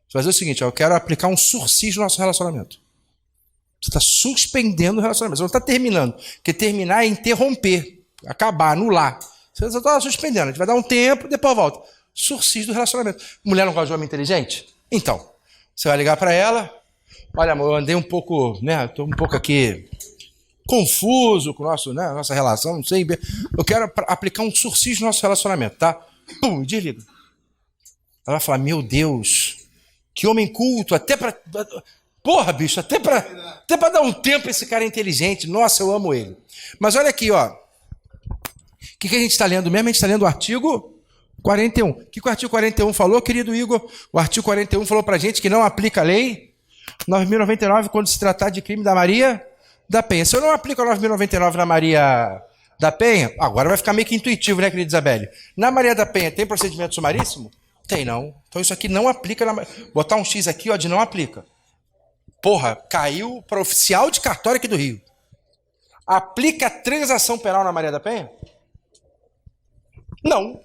Você vai fazer o seguinte, eu quero aplicar um sursis no nosso relacionamento. Você está suspendendo o relacionamento. Você não está terminando. Porque terminar é interromper, acabar, anular. Você está suspendendo. A gente vai dar um tempo, depois volta. Sursis do relacionamento. Mulher não gosta de homem inteligente? Então, você vai ligar para ela. Olha, amor, eu andei um pouco, né? Estou um pouco aqui confuso com nossa relação, não sei. Eu quero aplicar um sursis no nosso relacionamento, tá? Pum, desliga. Ela vai falar, meu Deus, que homem culto, até para... Porra, bicho, até para dar um tempo esse cara é inteligente. Nossa, eu amo ele. Mas olha aqui, ó. O que a gente está lendo mesmo? A gente está lendo o artigo 41. O que o artigo 41 falou, querido Igor? O artigo 41 falou para a gente que não aplica a lei 9.099 quando se tratar de crime da Maria da Penha. Se eu não aplico a 9.099 na Maria da Penha, agora vai ficar meio que intuitivo, né, querida Isabelle? Na Maria da Penha tem procedimento sumaríssimo? Tem, não. Então isso aqui não aplica. Botar um X aqui, ó, de não aplica. Porra, caiu para oficial de cartório aqui do Rio. Aplica a transação penal na Maria da Penha? Não.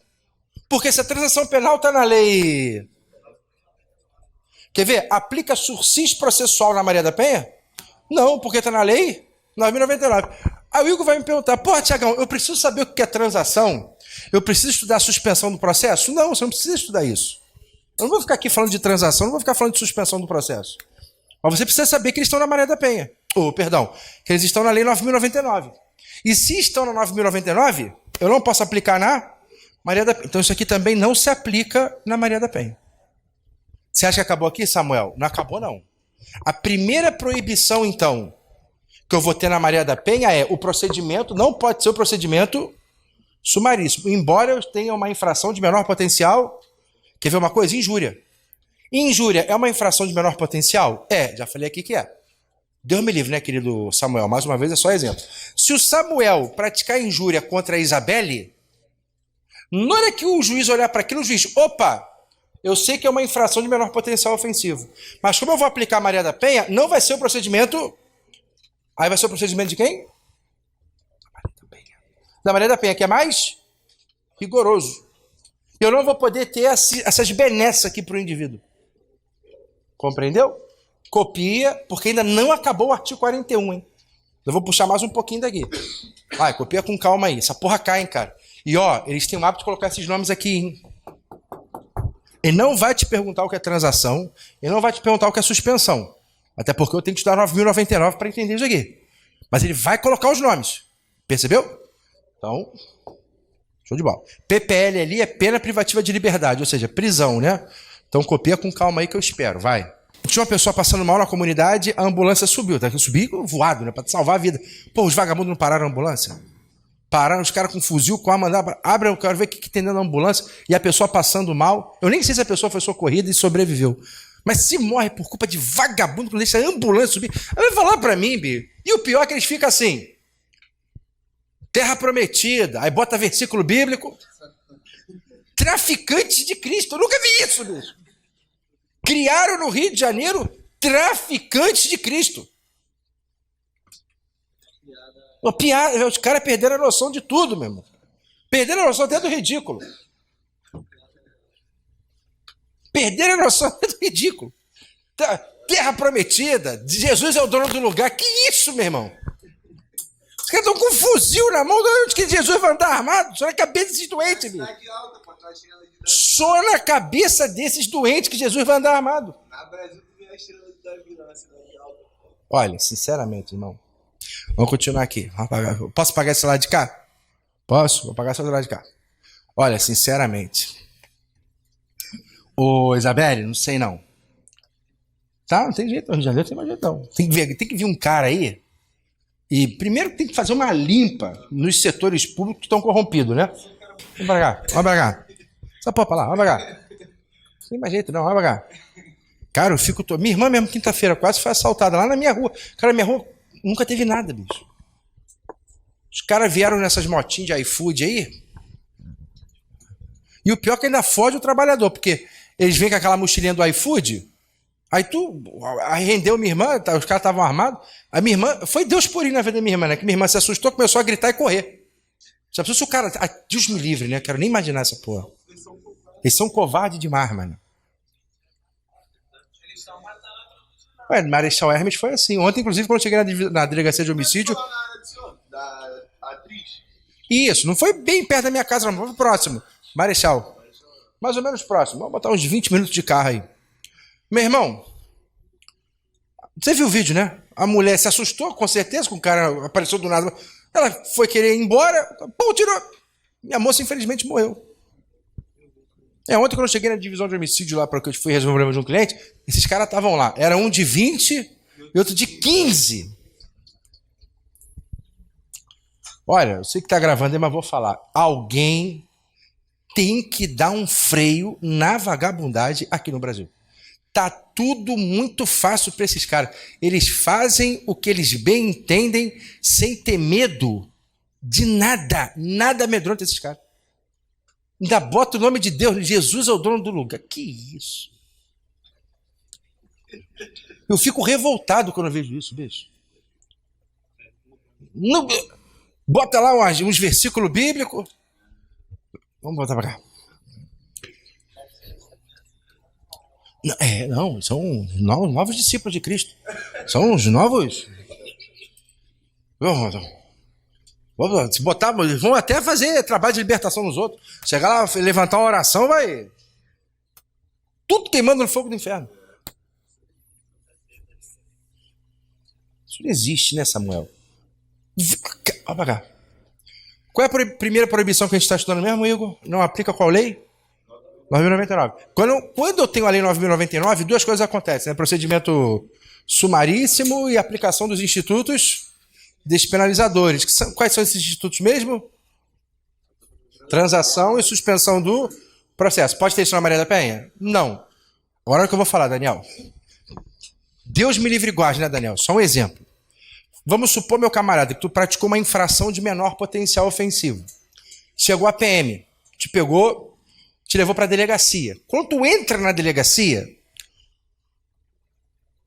Porque se a transação penal está na lei... Quer ver? Aplica sursis processual na Maria da Penha? Não, porque está na lei 9.099. Aí o Igor vai me perguntar, porra, Tiagão, eu preciso saber o que é transação? Eu preciso estudar a suspensão do processo? Não, você não precisa estudar isso. Eu não vou ficar aqui falando de transação, não vou ficar falando de suspensão do processo. Mas você precisa saber que eles estão na Maria da Penha. Que eles estão na lei 9.099. E se estão na 9.099, eu não posso aplicar na Maria da Penha. Então isso aqui também não se aplica na Maria da Penha. Você acha que acabou aqui, Samuel? Não acabou, não. A primeira proibição, então, que eu vou ter na Maria da Penha é o procedimento, não pode ser o procedimento sumaríssimo. Embora eu tenha uma infração de menor potencial, quer ver uma coisa? Injúria. Injúria é uma infração de menor potencial? É, já falei aqui que é. Deus me livre, né, querido Samuel? Mais uma vez, é só exemplo. Se o Samuel praticar injúria contra a Isabelle, na hora que o juiz olhar para aquilo, o juiz, opa, eu sei que é uma infração de menor potencial ofensivo, mas como eu vou aplicar a Maria da Penha, não vai ser o procedimento... Aí vai ser o procedimento de quem? Da Maria da Penha, que é mais rigoroso. Eu não vou poder ter essas benesses aqui para o indivíduo. Compreendeu? Copia, porque ainda não acabou o artigo 41, hein? Eu vou puxar mais um pouquinho daqui. Vai, copia com calma aí. Essa porra cai, hein, cara. E ó, eles têm o hábito de colocar esses nomes aqui, hein? Ele não vai te perguntar o que é transação, ele não vai te perguntar o que é suspensão. Até porque eu tenho que estudar 9.099 para entender isso aqui. Mas ele vai colocar os nomes. Percebeu? Então, show de bola. PPL ali é pena privativa de liberdade, ou seja, prisão, né? Então copia com calma aí que eu espero, vai. Tinha uma pessoa passando mal na comunidade, a ambulância subiu. Tá? Subi voado, né? Para salvar a vida. Pô, os vagabundos não pararam a ambulância? Pararam os caras com fuzil, com arma, abre, eu quero ver o que tem dentro da ambulância. E a pessoa passando mal. Eu nem sei se a pessoa foi socorrida e sobreviveu. Mas se morre por culpa de vagabundo que não deixa a ambulância subir, ela vai falar pra mim, Bi. E o pior é que eles ficam assim, terra prometida, aí bota versículo bíblico, traficantes de Cristo. Eu nunca vi isso, bicho. Criaram no Rio de Janeiro traficantes de Cristo. Piada, os caras perderam a noção de tudo, meu irmão. Perderam a noção até do ridículo. Perderam a noção do ridículo. Terra prometida, Jesus é o dono do lugar. Que isso, meu irmão? caras estão com um fuzil na mão, onde que Jesus vai andar armado? Só na cabeça desses doentes, bicho. Cidade alta, pô, tu acha ela de Davi. Só na cabeça desses doentes que Jesus vai andar armado. Na Brasil, tu vê a estrela de Davi lá na cidade alta. Olha, sinceramente, irmão. Vamos continuar aqui. Vamos apagar. Posso pagar esse lado de cá? Posso? Vou pagar esse lado de cá. Olha, sinceramente. Ô, Isabelle, não sei não. Tá, não tem jeito, no Rio de Janeiro tem mais jeito não. Tem que vir um cara aí. E primeiro tem que fazer uma limpa nos setores públicos que estão corrompidos, né? Vamos pra cá, vamos pra cá. Essa porra pra lá, vamos pra cá. Não tem mais jeito não, vamos pra cá. Cara, eu fico... Minha irmã mesmo, quinta-feira, quase foi assaltada lá na minha rua. Cara, minha rua nunca teve nada, bicho. Os caras vieram nessas motinhas de iFood aí. E o pior é que ainda fode o trabalhador, porque eles vêm com aquela mochilinha do iFood. Aí rendeu minha irmã, os caras estavam armados. A minha irmã, foi Deus por ir na vida da minha irmã, né? Que minha irmã se assustou, começou a gritar e correr. Já pensou se o cara. Deus me livre, né? Quero nem imaginar essa porra. Eles são covardes demais, mano. Ué, Marechal Hermes foi assim. Ontem, inclusive, quando eu cheguei na delegacia de homicídio. Da atriz. Isso, não foi bem perto da minha casa, não, foi próximo. Marechal. Mais ou menos próximo. Vamos botar uns 20 minutos de carro aí. Meu irmão, você viu o vídeo, né? A mulher se assustou, com certeza, que o cara apareceu do nada. Ela foi querer ir embora, pô, tirou. Minha moça, infelizmente, morreu. Ontem, quando eu cheguei na divisão de homicídio lá, porque eu fui resolver o problema de um cliente, esses caras estavam lá. Era um de 20 e outro de 15. Olha, eu sei que tá gravando aí, mas vou falar. Alguém tem que dar um freio na vagabundagem aqui no Brasil. Tá tudo muito fácil para esses caras. Eles fazem o que eles bem entendem, sem ter medo de nada. Nada amedronta esses caras. Ainda bota o nome de Deus. Jesus é o dono do lugar. Que isso? Eu fico revoltado quando eu vejo isso, bicho. Não, bota lá uns versículos bíblicos. Vamos botar para cá. Não, são novos discípulos de Cristo. São os novos. Se botar, vão até fazer trabalho de libertação nos outros. Chegar lá, levantar uma oração, vai. Tudo queimando no fogo do inferno. Isso não existe, né, Samuel? Olha pra cá. Qual é a primeira proibição que a gente está estudando mesmo, Igor? Não aplica qual lei? 9.099. Quando eu tenho a lei 9.099, duas coisas acontecem, né? Procedimento sumaríssimo e aplicação dos institutos despenalizadores. Quais são esses institutos mesmo? Transação e suspensão do processo. Pode ter isso na Maria da Penha? Não. Agora é o que eu vou falar, Daniel. Deus me livre e guarde, né, Daniel? Só um exemplo. Vamos supor, meu camarada, que tu praticou uma infração de menor potencial ofensivo. Chegou a PM, te pegou, te levou para a delegacia. Quando tu entra na delegacia,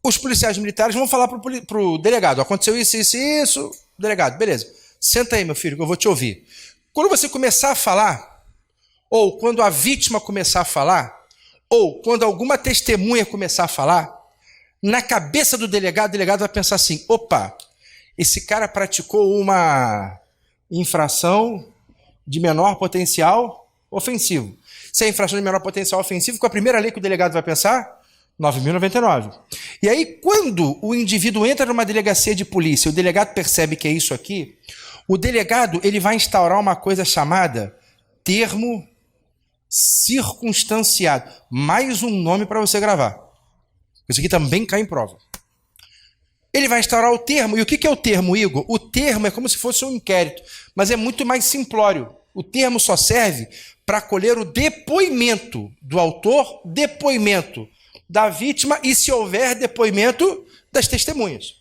os policiais militares vão falar pro delegado, aconteceu isso, delegado, beleza. Senta aí, meu filho, que eu vou te ouvir. Quando você começar a falar, ou quando a vítima começar a falar, ou quando alguma testemunha começar a falar, na cabeça do delegado, o delegado vai pensar assim, opa, esse cara praticou uma infração de menor potencial ofensivo. Se é infração de menor potencial ofensivo, qual a primeira lei que o delegado vai pensar? 9.099. E aí, quando o indivíduo entra numa delegacia de polícia, o delegado percebe que é isso aqui, o delegado ele vai instaurar uma coisa chamada termo circunstanciado. Mais um nome para você gravar. Isso aqui também cai em prova. Ele vai instaurar o termo. E o que é o termo, Igor? O termo é como se fosse um inquérito, mas é muito mais simplório. O termo só serve para colher o depoimento do autor, depoimento da vítima e, se houver, depoimento das testemunhas.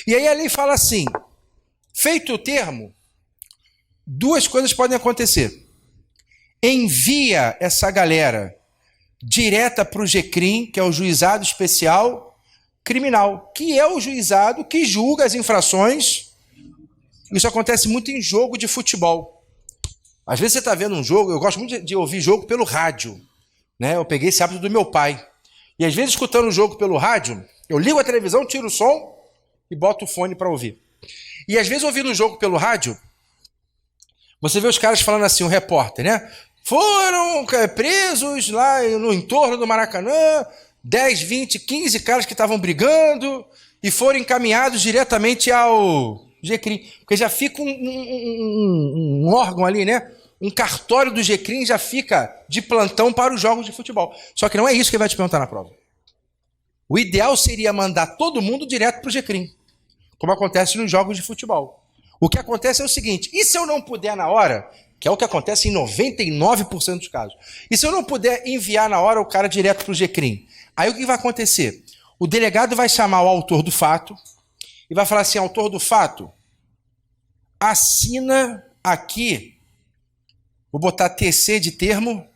E aí a lei fala assim, feito o termo, duas coisas podem acontecer. Envia essa galera direta para o GCRIM, que é o Juizado Especial Criminal, que é o juizado que julga as infrações. Isso acontece muito em jogo de futebol. Às vezes você está vendo um jogo, eu gosto muito de ouvir jogo pelo rádio, né? Eu peguei esse hábito do meu pai. E às vezes, escutando o jogo pelo rádio, eu ligo a televisão, tiro o som e boto o fone para ouvir. E às vezes ouvindo o jogo pelo rádio, você vê os caras falando assim, o repórter, né? Foram presos lá no entorno do Maracanã, 10, 20, 15 caras que estavam brigando e foram encaminhados diretamente ao GCRIM. Porque já fica um órgão ali, né? Um cartório do GCRIM já fica de plantão para os jogos de futebol. Só que não é isso que ele vai te perguntar na prova. O ideal seria mandar todo mundo direto para o GCRIM, como acontece nos jogos de futebol. O que acontece é o seguinte, e se eu não puder na hora, que é o que acontece em 99% dos casos, e se eu não puder enviar na hora o cara direto para o GCRIM, aí o que vai acontecer? O delegado vai chamar o autor do fato e vai falar assim, autor do fato, assina aqui, vou botar TC de termo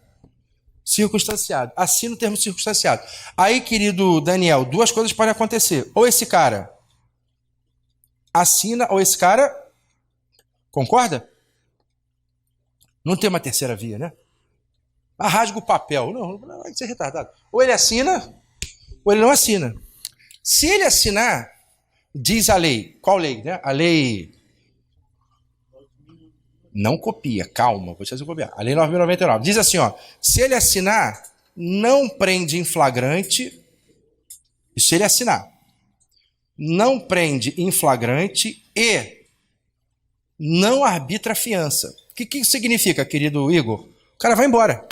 circunstanciado, assina o termo circunstanciado. Aí, querido Daniel, duas coisas podem acontecer. Ou esse cara assina, ou esse cara concorda? Não tem uma terceira via, né? Rasga o papel. Não vai ser retardado. Ou ele assina, ou ele não assina. Se ele assinar, diz a lei. Qual lei, né? A lei... Não copia, calma, vou te fazer copiar. A lei 9.099 diz assim, ó, se ele assinar, não prende em flagrante, se ele assinar, não prende em flagrante e não arbitra fiança. O que isso significa, querido Igor? O cara vai embora.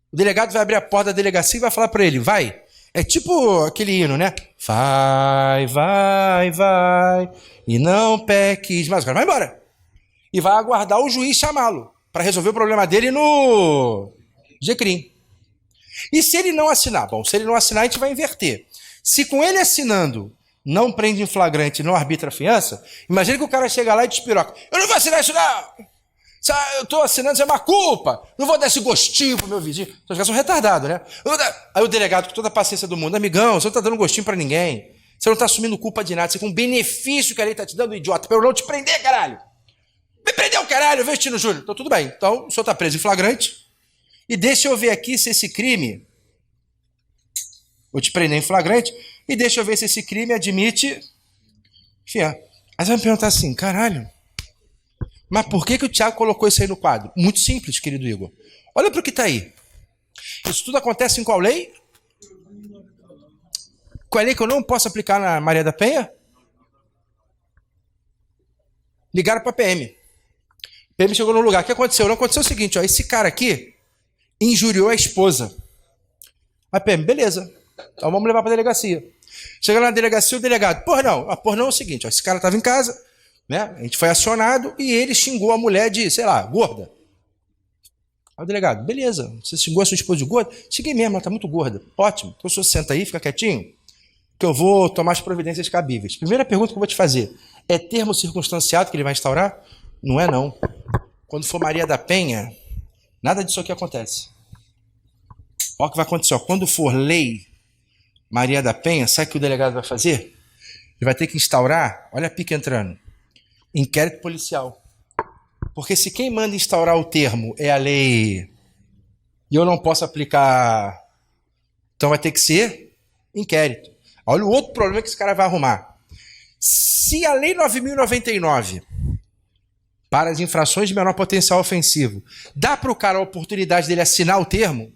O delegado vai abrir a porta da delegacia e vai falar para ele, vai. É tipo aquele hino, né? Vai, vai, vai, e não peques, mas o cara vai embora. E vai aguardar o juiz chamá-lo para resolver o problema dele no GCRIM. E se ele não assinar? Bom, se ele não assinar, a gente vai inverter. Se com ele assinando não prende em flagrante e não arbitra a fiança, imagina que o cara chega lá e despiroca. Eu não vou assinar isso não! Eu estou assinando, isso é uma culpa! Não vou dar esse gostinho pro meu vizinho. Os caras são retardados, né? Aí o delegado, com toda a paciência do mundo, amigão, você não está dando gostinho para ninguém. Você não está assumindo culpa de nada. Você tem um benefício que a lei está te dando, idiota, para eu não te prender, caralho! Me prendeu, caralho, Vestino Júnior. Então, tudo bem. Então, o senhor está preso em flagrante. E deixa eu ver aqui se esse crime... Vou te prender em flagrante. E deixa eu ver se esse crime admite... fiança. Aí você vai me perguntar assim, caralho, mas por que o Thiago colocou isso aí no quadro? Muito simples, querido Igor. Olha para o que está aí. Isso tudo acontece em qual lei? Qual é a lei que eu não posso aplicar na Maria da Penha? Ligaram para a PM. PM chegou no lugar. O que aconteceu? Não aconteceu o seguinte, ó, esse cara aqui injuriou a esposa. A PM, beleza. Então vamos levar para a delegacia. Chegando na delegacia, o delegado, porra não é o seguinte, ó, esse cara estava em casa, né? A gente foi acionado e ele xingou a mulher de, sei lá, gorda. Aí o delegado, beleza, você xingou a sua esposa de gorda? Xinguei mesmo, ela está muito gorda. Ótimo, então o senhor senta aí, fica quietinho, que eu vou tomar as providências cabíveis. Primeira pergunta que eu vou te fazer, é termo circunstanciado que ele vai instaurar? Não é não. Quando for Maria da Penha, nada disso aqui acontece. Olha o que vai acontecer. Ó. Quando for lei Maria da Penha, sabe o que o delegado vai fazer? Ele vai ter que instaurar, olha a pica entrando, inquérito policial. Porque se quem manda instaurar o termo é a lei e eu não posso aplicar, então vai ter que ser inquérito. Olha o outro problema que esse cara vai arrumar. Se a lei 9.099 para as infrações de menor potencial ofensivo dá para o cara a oportunidade dele assinar o termo,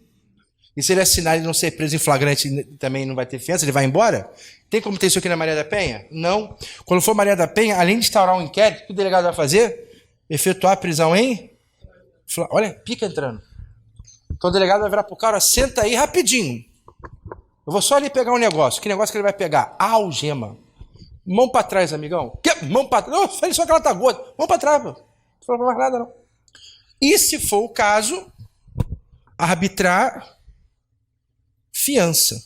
e se ele assinar e não ser preso em flagrante também não vai ter fiança, ele vai embora? Tem como ter isso aqui na Maria da Penha? Não. Quando for Maria da Penha, além de instaurar um inquérito, o que o delegado vai fazer? Efetuar a prisão em... Olha, pica entrando. Então o delegado vai virar pro cara, senta aí rapidinho. Eu vou só ali pegar um negócio. Que negócio que ele vai pegar? A algema. Mão pra trás, amigão. Que? Mão pra trás? Não, falei só que ela tá gorda. Mão pra trás, pô. Não falou mais nada, não. E se for o caso, arbitrar fiança.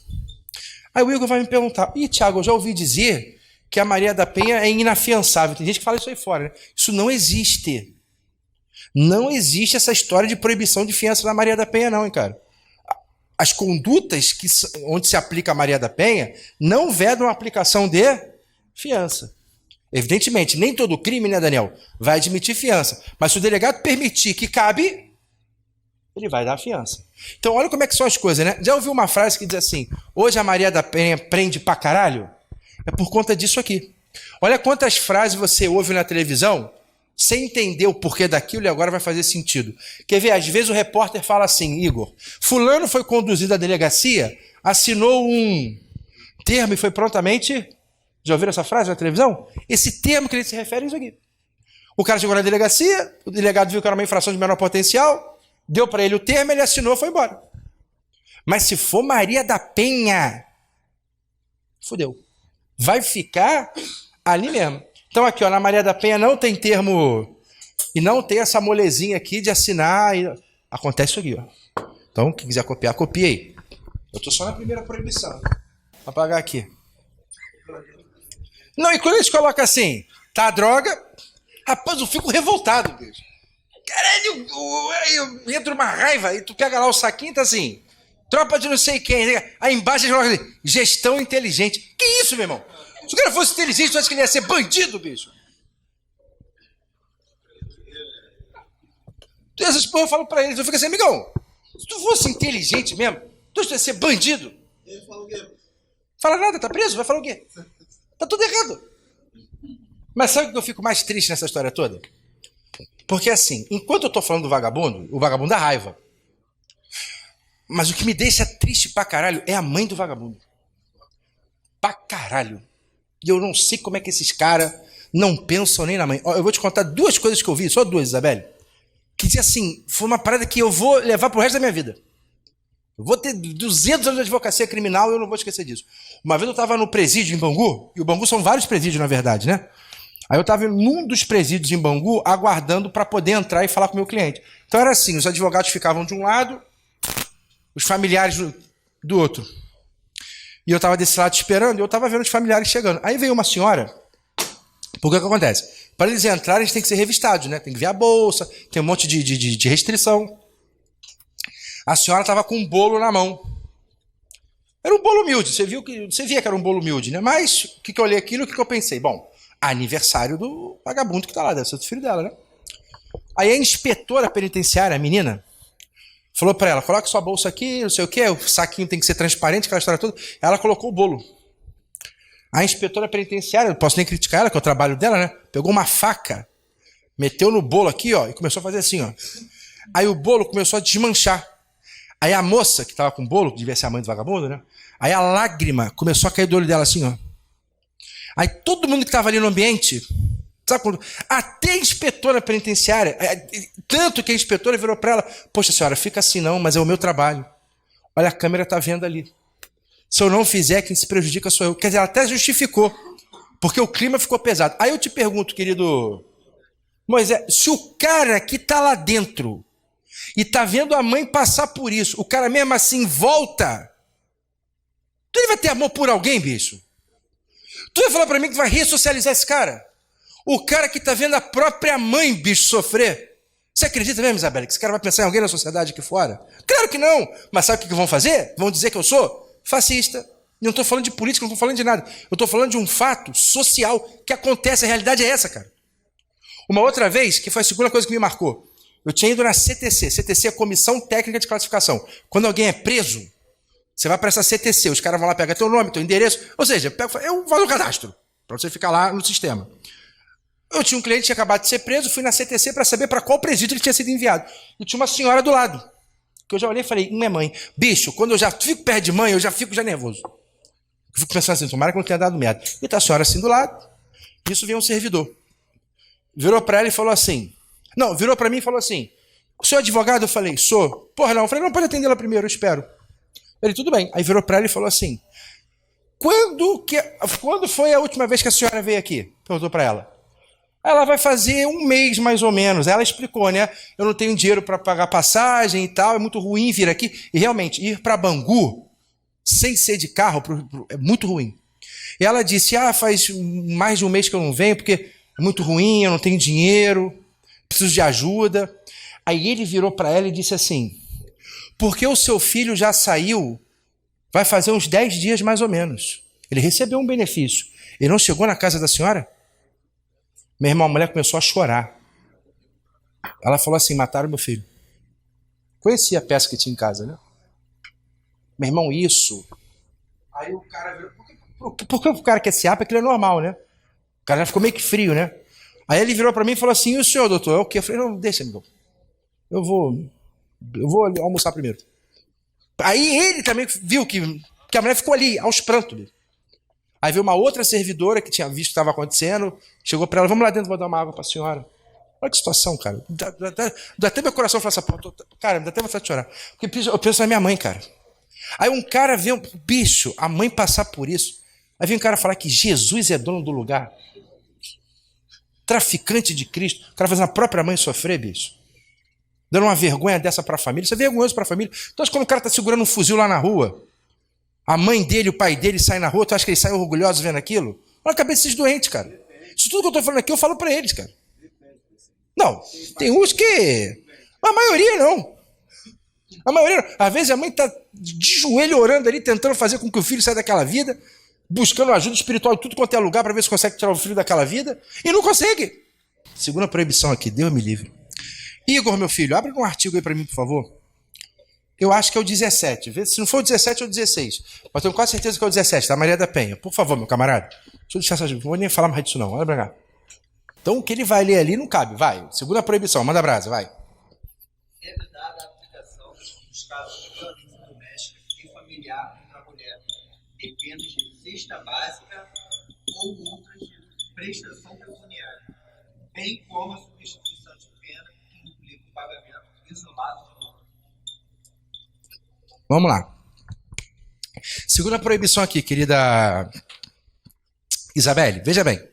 Aí o Igor vai me perguntar, Thiago, eu já ouvi dizer que a Maria da Penha é inafiançável. Tem gente que fala isso aí fora, né? Isso não existe. Não existe essa história de proibição de fiança na Maria da Penha, não, hein, cara. As condutas onde se aplica a Maria da Penha não vedam a aplicação de fiança. Evidentemente, nem todo crime, né, Daniel, vai admitir fiança. Mas se o delegado permitir que cabe, ele vai dar a fiança. Então, olha como é que são as coisas, né? Já ouviu uma frase que diz assim, hoje a Maria da Penha prende pra caralho? É por conta disso aqui. Olha quantas frases você ouve na televisão sem entender o porquê daquilo e agora vai fazer sentido. Quer ver? Às vezes o repórter fala assim, Igor, fulano foi conduzido à delegacia, assinou um termo e foi prontamente... Já ouviram essa frase na televisão? Esse termo que ele se refere é isso aqui. O cara chegou na delegacia, o delegado viu que era uma infração de menor potencial, deu para ele o termo, ele assinou e foi embora. Mas se for Maria da Penha, fudeu. Vai ficar ali mesmo. Então aqui, ó, na Maria da Penha não tem termo e não tem essa molezinha aqui de assinar. Acontece isso aqui, ó. Então, quem quiser copiar, copia aí. Eu tô só na primeira proibição. Vou apagar aqui. Não, e quando eles colocam assim, tá a droga, rapaz, eu fico revoltado, bicho. Caralho, eu entro numa raiva e tu pega lá o saquinho e tá assim, tropa de não sei quem, aí embaixo eles colocam assim, gestão inteligente. Que isso, meu irmão? Se o cara fosse inteligente, tu acha que ele ia ser bandido, bicho? Essas porra eu falo pra eles, eu fico assim, amigão, se tu fosse inteligente mesmo, tu ia ser bandido. Ele fala o quê? Fala nada, tá preso, vai falar o quê? Tá tudo errado. Mas sabe o que eu fico mais triste nessa história toda? Porque assim, enquanto eu tô falando do vagabundo, o vagabundo dá raiva. Mas o que me deixa triste pra caralho é a mãe do vagabundo. Pra caralho. E eu não sei como é que esses caras não pensam nem na mãe. Ó, eu vou te contar duas coisas que eu vi, só duas, Isabelle. Que assim, foi uma parada que eu vou levar pro resto da minha vida. Eu vou ter 200 anos de advocacia criminal e eu não vou esquecer disso. Uma vez eu estava no presídio em Bangu, e o Bangu são vários presídios, na verdade, né? Aí eu estava num dos presídios em Bangu, aguardando para poder entrar e falar com o meu cliente. Então era assim, os advogados ficavam de um lado, os familiares do outro. E eu estava desse lado esperando, e eu estava vendo os familiares chegando. Aí veio uma senhora, porque o que acontece? Para eles entrarem, eles têm que ser revistados, né? Tem que ver a bolsa, tem um monte de restrição. A senhora estava com um bolo na mão. Era um bolo humilde, você via que era um bolo humilde, né? Mas, o que eu olhei aquilo, o que eu pensei? Bom, aniversário do vagabundo que está lá, deve ser do filho dela, né? Aí a inspetora penitenciária, a menina, falou para ela, coloque sua bolsa aqui, não sei o quê, o saquinho tem que ser transparente, aquela história toda. Ela colocou o bolo. A inspetora penitenciária, não posso nem criticar ela, que é o trabalho dela, né? Pegou uma faca, meteu no bolo aqui, ó, e começou a fazer assim, ó. Aí o bolo começou a desmanchar. Aí a moça que estava com o bolo, que devia ser a mãe do vagabundo, né? Aí a lágrima começou a cair do olho dela assim, ó. Aí todo mundo que estava ali no ambiente, sabe quando? Até a inspetora penitenciária, tanto que a inspetora virou para ela, poxa senhora, fica assim não, mas é o meu trabalho. Olha, a câmera tá vendo ali. Se eu não fizer, quem se prejudica sou eu. Quer dizer, ela até justificou, porque o clima ficou pesado. Aí eu te pergunto, querido Moisés, se o cara que tá lá dentro e tá vendo a mãe passar por isso, o cara mesmo assim volta, tu vai ter amor por alguém, bicho? Tu vai falar pra mim que tu vai ressocializar esse cara? O cara que tá vendo a própria mãe, bicho, sofrer. Você acredita mesmo, Isabela, que esse cara vai pensar em alguém na sociedade aqui fora? Claro que não. Mas sabe o que vão fazer? Vão dizer que eu sou fascista. Não estou falando de política, não estou falando de nada. Eu estou falando de um fato social que acontece. A realidade é essa, cara. Uma outra vez, que foi a segunda coisa que me marcou. Eu tinha ido na CTC. CTC é Comissão Técnica de Classificação. Quando alguém é preso, você vai para essa CTC. Os caras vão lá pegar teu nome, teu endereço. Ou seja, eu vou no cadastro, para você ficar lá no sistema. Eu tinha um cliente que tinha acabado de ser preso, fui na CTC para saber para qual presídio ele tinha sido enviado. E tinha uma senhora do lado, que eu já olhei e falei, minha mãe. Bicho, quando eu já fico perto de mãe, eu já fico nervoso. Eu fico pensando assim, tomara que não tenha dado merda. E tá a senhora assim do lado, isso veio um servidor. Virou para ela e falou assim, não, virou para mim e falou assim, o senhor é advogado? Eu falei, sou. Porra, não. Eu falei, não, pode atendê-la primeiro, eu espero. Ele, tudo bem. Aí virou para ela e falou assim, quando foi a última vez que a senhora veio aqui? Perguntou para ela. Ela vai fazer um mês, mais ou menos. Ela explicou, né? Eu não tenho dinheiro para pagar passagem e tal, é muito ruim vir aqui. E realmente, ir para Bangu, sem ser de carro, é muito ruim. E ela disse, faz mais de um mês que eu não venho, porque é muito ruim, eu não tenho dinheiro, preciso de ajuda. Aí ele virou para ela e disse assim, porque o seu filho já saiu, vai fazer uns 10 dias mais ou menos. Ele recebeu um benefício. Ele não chegou na casa da senhora? Meu irmão, a mulher começou a chorar. Ela falou assim, mataram meu filho. Conhecia a peça que tinha em casa, né? Meu irmão, isso. Aí o cara virou, por que o cara quer se apa? Aquilo é normal, né? cara já ficou meio que frio, né? Aí ele virou para mim e falou assim, e o senhor, doutor? É o quê? Eu falei, não, deixa, amigo. Eu vou almoçar primeiro. Aí ele também viu que a mulher ficou ali, aos prantos. Aí veio uma outra servidora que tinha visto o que estava acontecendo, chegou para ela, vamos lá dentro, vou dar uma água para a senhora. Olha que situação, cara. Dá até meu coração falar essa porra. Cara, dá até vontade de chorar. Porque eu penso na minha mãe, cara. Aí um cara vê um bicho, a mãe passar por isso. Aí vem um cara falar que Jesus é dono do lugar. Traficante de Cristo. O cara fazendo a própria mãe sofrer, bicho. Dando uma vergonha dessa para a família. Isso é vergonhoso para a família. Então, quando o cara está segurando um fuzil lá na rua, a mãe dele, o pai dele saem na rua, tu acha que eles saem orgulhosos vendo aquilo? Olha a cabeça desses doentes, cara. Isso tudo que eu estou falando aqui, eu falo para eles, cara. Não, tem uns que... A maioria não. A maioria não. Às vezes a mãe está de joelho orando ali, tentando fazer com que o filho saia daquela vida, buscando ajuda espiritual em tudo quanto é lugar para ver se consegue tirar o filho daquela vida, e não consegue. Segunda proibição aqui, Deus me livre. Igor, meu filho, abre um artigo aí para mim, por favor. Eu acho que é o 17. Vê se não for o 17, é o 16. Mas tenho quase certeza que é o 17, da Maria da Penha. Por favor, meu camarada. Deixa eu deixar essa... Não vou nem falar mais disso, não. Olha pra cá. Então, o que ele vai ler ali não cabe. Vai. Segunda proibição. Manda brasa. Vai. É vedada a aplicação dos casos de violência doméstica e familiar contra a mulher, de penas de cesta básica ou outras de prestação pecuniária, bem como a substituição de pena que implica o pagamento isolado de multa. Vamos lá. Segunda proibição aqui, querida Isabelle. Veja bem.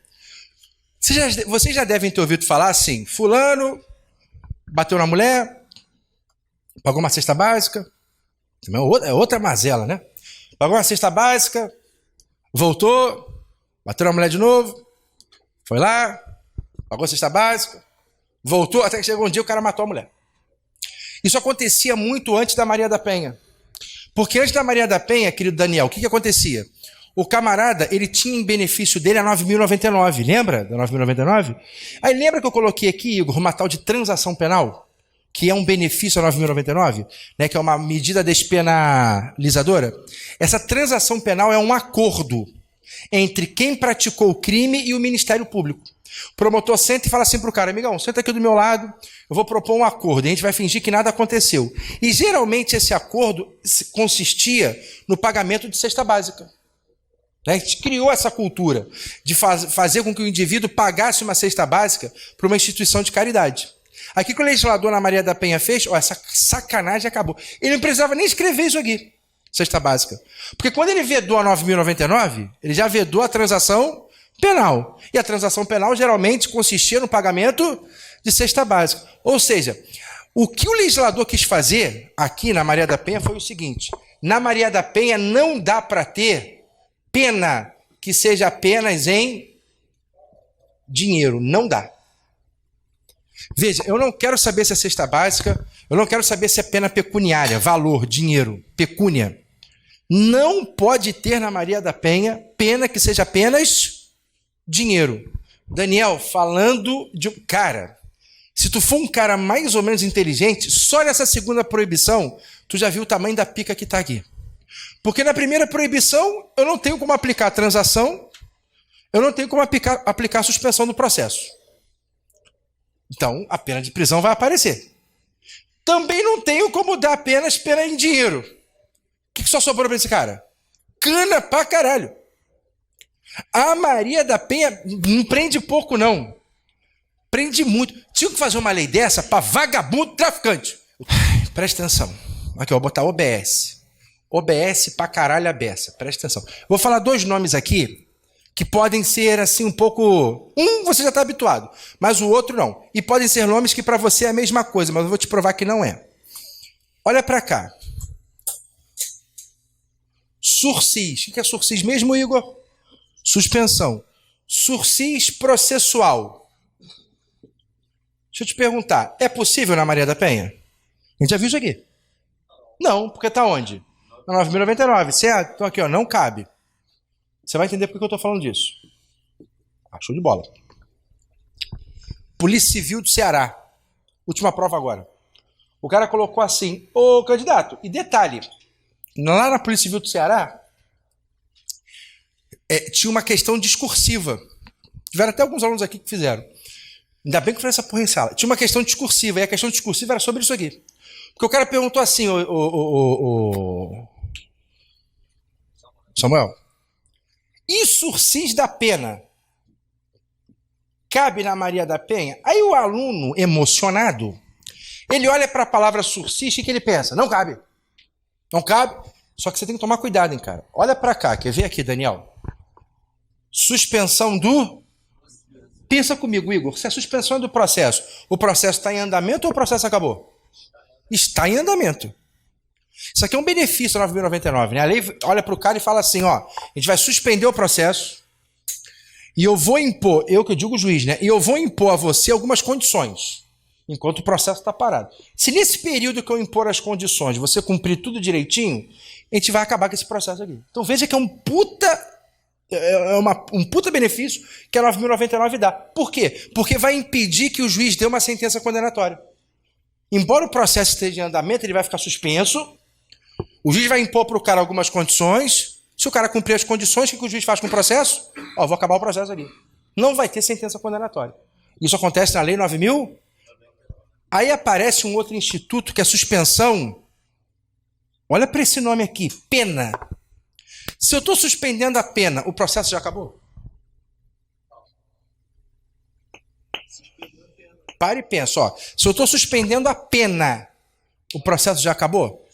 Vocês já devem ter ouvido falar assim, fulano bateu na mulher, pagou uma cesta básica, é outra mazela, né? Pagou uma cesta básica, voltou, bateu na mulher de novo, foi lá, pagou a cesta básica, voltou, até que chegou um dia o cara matou a mulher. Isso acontecia muito antes da Maria da Penha. Porque antes da Maria da Penha, querido Daniel, o que acontecia? O camarada, ele tinha em benefício dele a 9.099, lembra da 9.099? Aí lembra que eu coloquei aqui, Igor, uma tal de transação penal, que é um benefício a 9.099, né, que é uma medida despenalizadora? Essa transação penal é um acordo entre quem praticou o crime e o Ministério Público. O promotor senta e fala assim pro cara, amigão, senta aqui do meu lado, eu vou propor um acordo, e a gente vai fingir que nada aconteceu. E geralmente esse acordo consistia no pagamento de cesta básica. A gente criou essa cultura de fazer com que o indivíduo pagasse uma cesta básica para uma instituição de caridade. Aqui que o legislador na Maria da Penha fez, essa sacanagem acabou. Ele não precisava nem escrever isso aqui, cesta básica. Porque quando ele vedou a 9.099, ele já vedou a transação penal. E a transação penal geralmente consistia no pagamento de cesta básica. Ou seja, o que o legislador quis fazer aqui na Maria da Penha foi o seguinte, na Maria da Penha não dá para ter pena que seja apenas em dinheiro. Não dá. Veja, eu não quero saber se é cesta básica, eu não quero saber se é pena pecuniária, valor, dinheiro, pecúnia. Não pode ter na Maria da Penha pena que seja apenas dinheiro. Daniel, falando de um cara, se tu for um cara mais ou menos inteligente, só nessa segunda proibição, tu já viu o tamanho da pica que está aqui. Porque na primeira proibição, eu não tenho como aplicar a transação, eu não tenho como aplicar a suspensão do processo. Então, a pena de prisão vai aparecer. Também não tenho como dar apenas pena em dinheiro. O que só sobrou para esse cara? Cana pra caralho. A Maria da Penha não prende pouco, não. Prende muito. Tinha que fazer uma lei dessa para vagabundo traficante. Presta atenção. Aqui, ó, vou botar OBS. OBS pra caralho a beça. Presta atenção. Vou falar dois nomes aqui que podem ser assim um pouco... Um você já está habituado, mas o outro não. E podem ser nomes que para você é a mesma coisa, mas eu vou te provar que não é. Olha para cá. Sursis. O que é sursis mesmo, Igor? Suspensão. Sursis processual. Deixa eu te perguntar, é possível na Maria da Penha? A gente já viu isso aqui. Não, porque está onde? Na 9.099, certo? Então aqui, ó, não cabe. Você vai entender por que eu estou falando disso. Show de bola. Polícia Civil do Ceará. Última prova agora. O cara colocou assim, ô candidato, e detalhe, lá na Polícia Civil do Ceará, tinha uma questão discursiva. Tiveram até alguns alunos aqui que fizeram. Ainda bem que eu falei essa porra em sala. Tinha uma questão discursiva, e a questão discursiva era sobre isso aqui. Porque o cara perguntou assim, Samuel, e sursis da pena cabe na Maria da Penha? Aí o aluno, emocionado, ele olha para a palavra sursis e que ele pensa? Não cabe. Não cabe. Só que você tem que tomar cuidado, hein, cara. Olha para cá, quer ver aqui, Daniel? Suspensão do... Pensa comigo, Igor, se a suspensão é do processo, o processo está em andamento ou o processo acabou? Está em andamento. Isso aqui é um benefício da 9.099, né? A lei olha para o cara e fala assim, ó, a gente vai suspender o processo e eu vou impor, eu que eu digo o juiz, né? E eu vou impor a você algumas condições, enquanto o processo está parado. Se nesse período que eu impor as condições, você cumprir tudo direitinho, a gente vai acabar com esse processo aqui. Então veja que é um puta benefício que a 9.099 dá. Por quê? Porque vai impedir que o juiz dê uma sentença condenatória. Embora o processo esteja em andamento, ele vai ficar suspenso, o juiz vai impor para o cara algumas condições, se o cara cumprir as condições, o que o juiz faz com o processo? Ó, vou acabar o processo aqui. Não vai ter sentença condenatória. Isso acontece na Lei 9.000. Aí aparece um outro instituto que é suspensão. Olha para esse nome aqui, pena. Se eu estou suspendendo a pena, o processo já acabou? Para e pensa, ó. Se eu estou suspendendo a pena, o processo já acabou?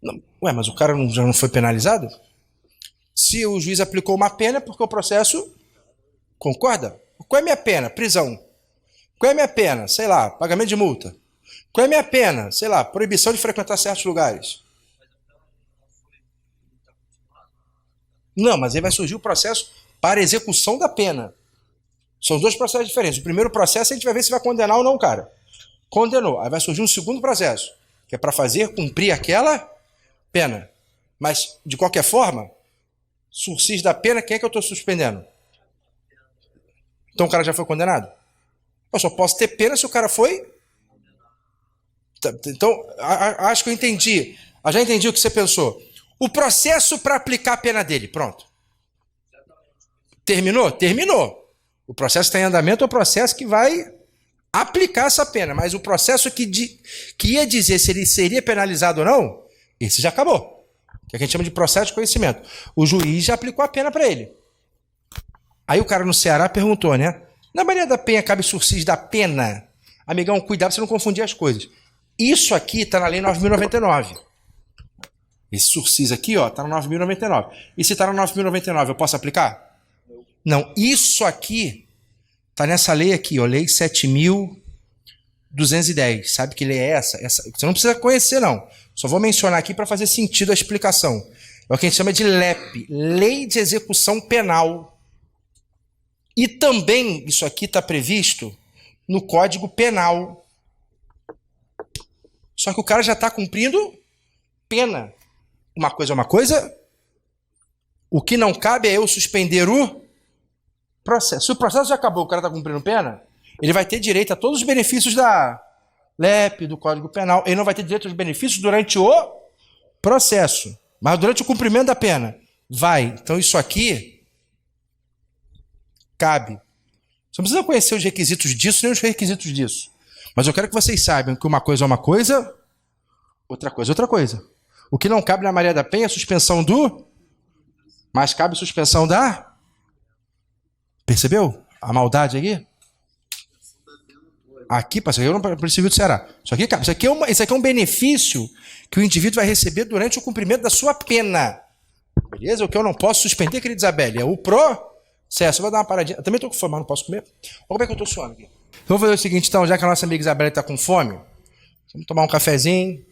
Não. Ué, mas o cara já não foi penalizado? Se o juiz aplicou uma pena, porque o processo... Concorda? Qual é a minha pena? Prisão. Qual é a minha pena? Sei lá, pagamento de multa. Qual é a minha pena? Sei lá, proibição de frequentar certos lugares. Não, mas aí vai surgir o processo para execução da pena. São dois processos diferentes. O primeiro processo a gente vai ver se vai condenar ou não o cara. Condenou. Aí vai surgir um segundo processo, que é para fazer cumprir aquela pena. Mas, de qualquer forma, sursis da pena, quem é que eu estou suspendendo? Então o cara já foi condenado? Eu só posso ter pena se o cara foi... Então, acho que eu entendi. Eu já entendi o que você pensou. O processo para aplicar a pena dele, pronto. Terminou? Terminou. O processo está em andamento, é o processo que vai aplicar essa pena. Mas o processo que ia dizer se ele seria penalizado ou não, esse já acabou. Que a gente chama de processo de conhecimento. O juiz já aplicou a pena para ele. Aí o cara no Ceará perguntou, né? Na Maria da Penha cabe sursis da pena? Amigão, cuidado pra você não confundir as coisas. Isso aqui está na Lei 9.099. Esse sursis aqui, ó, está na 9.099. E se está na 9.099, eu posso aplicar? Não. Isso aqui está nessa lei aqui, ó, Lei 7.210. Sabe que lei é essa? Você não precisa conhecer, não. Só vou mencionar aqui para fazer sentido a explicação. É o que a gente chama de LEP, Lei de Execução Penal. E também isso aqui está previsto no Código Penal. Só que o cara já está cumprindo pena. Uma coisa é uma coisa. O que não cabe é eu suspender o processo. Se o processo já acabou, o cara está cumprindo pena, ele vai ter direito a todos os benefícios da LEP, do Código Penal. Ele não vai ter direito aos benefícios durante o processo. Mas durante o cumprimento da pena, vai. Então isso aqui cabe. Você não precisa conhecer os requisitos disso, nem os requisitos disso. Mas eu quero que vocês saibam que uma coisa é uma coisa, outra coisa é outra coisa. O que não cabe na Maria da Penha é suspensão do... Mas cabe suspensão da... Percebeu? A maldade aqui? Aqui, parceiro, eu não preciso do Ceará. Isso aqui cabe. Isso aqui é um benefício que o indivíduo vai receber durante o cumprimento da sua pena. Beleza? O que eu não posso suspender, querida Isabelle, é o processo. Eu vou dar uma paradinha. Eu também estou com fome, mas não posso comer. Olha como é que eu estou suando aqui. Vamos fazer o seguinte, então, já que a nossa amiga Isabelle está com fome, vamos tomar um cafezinho,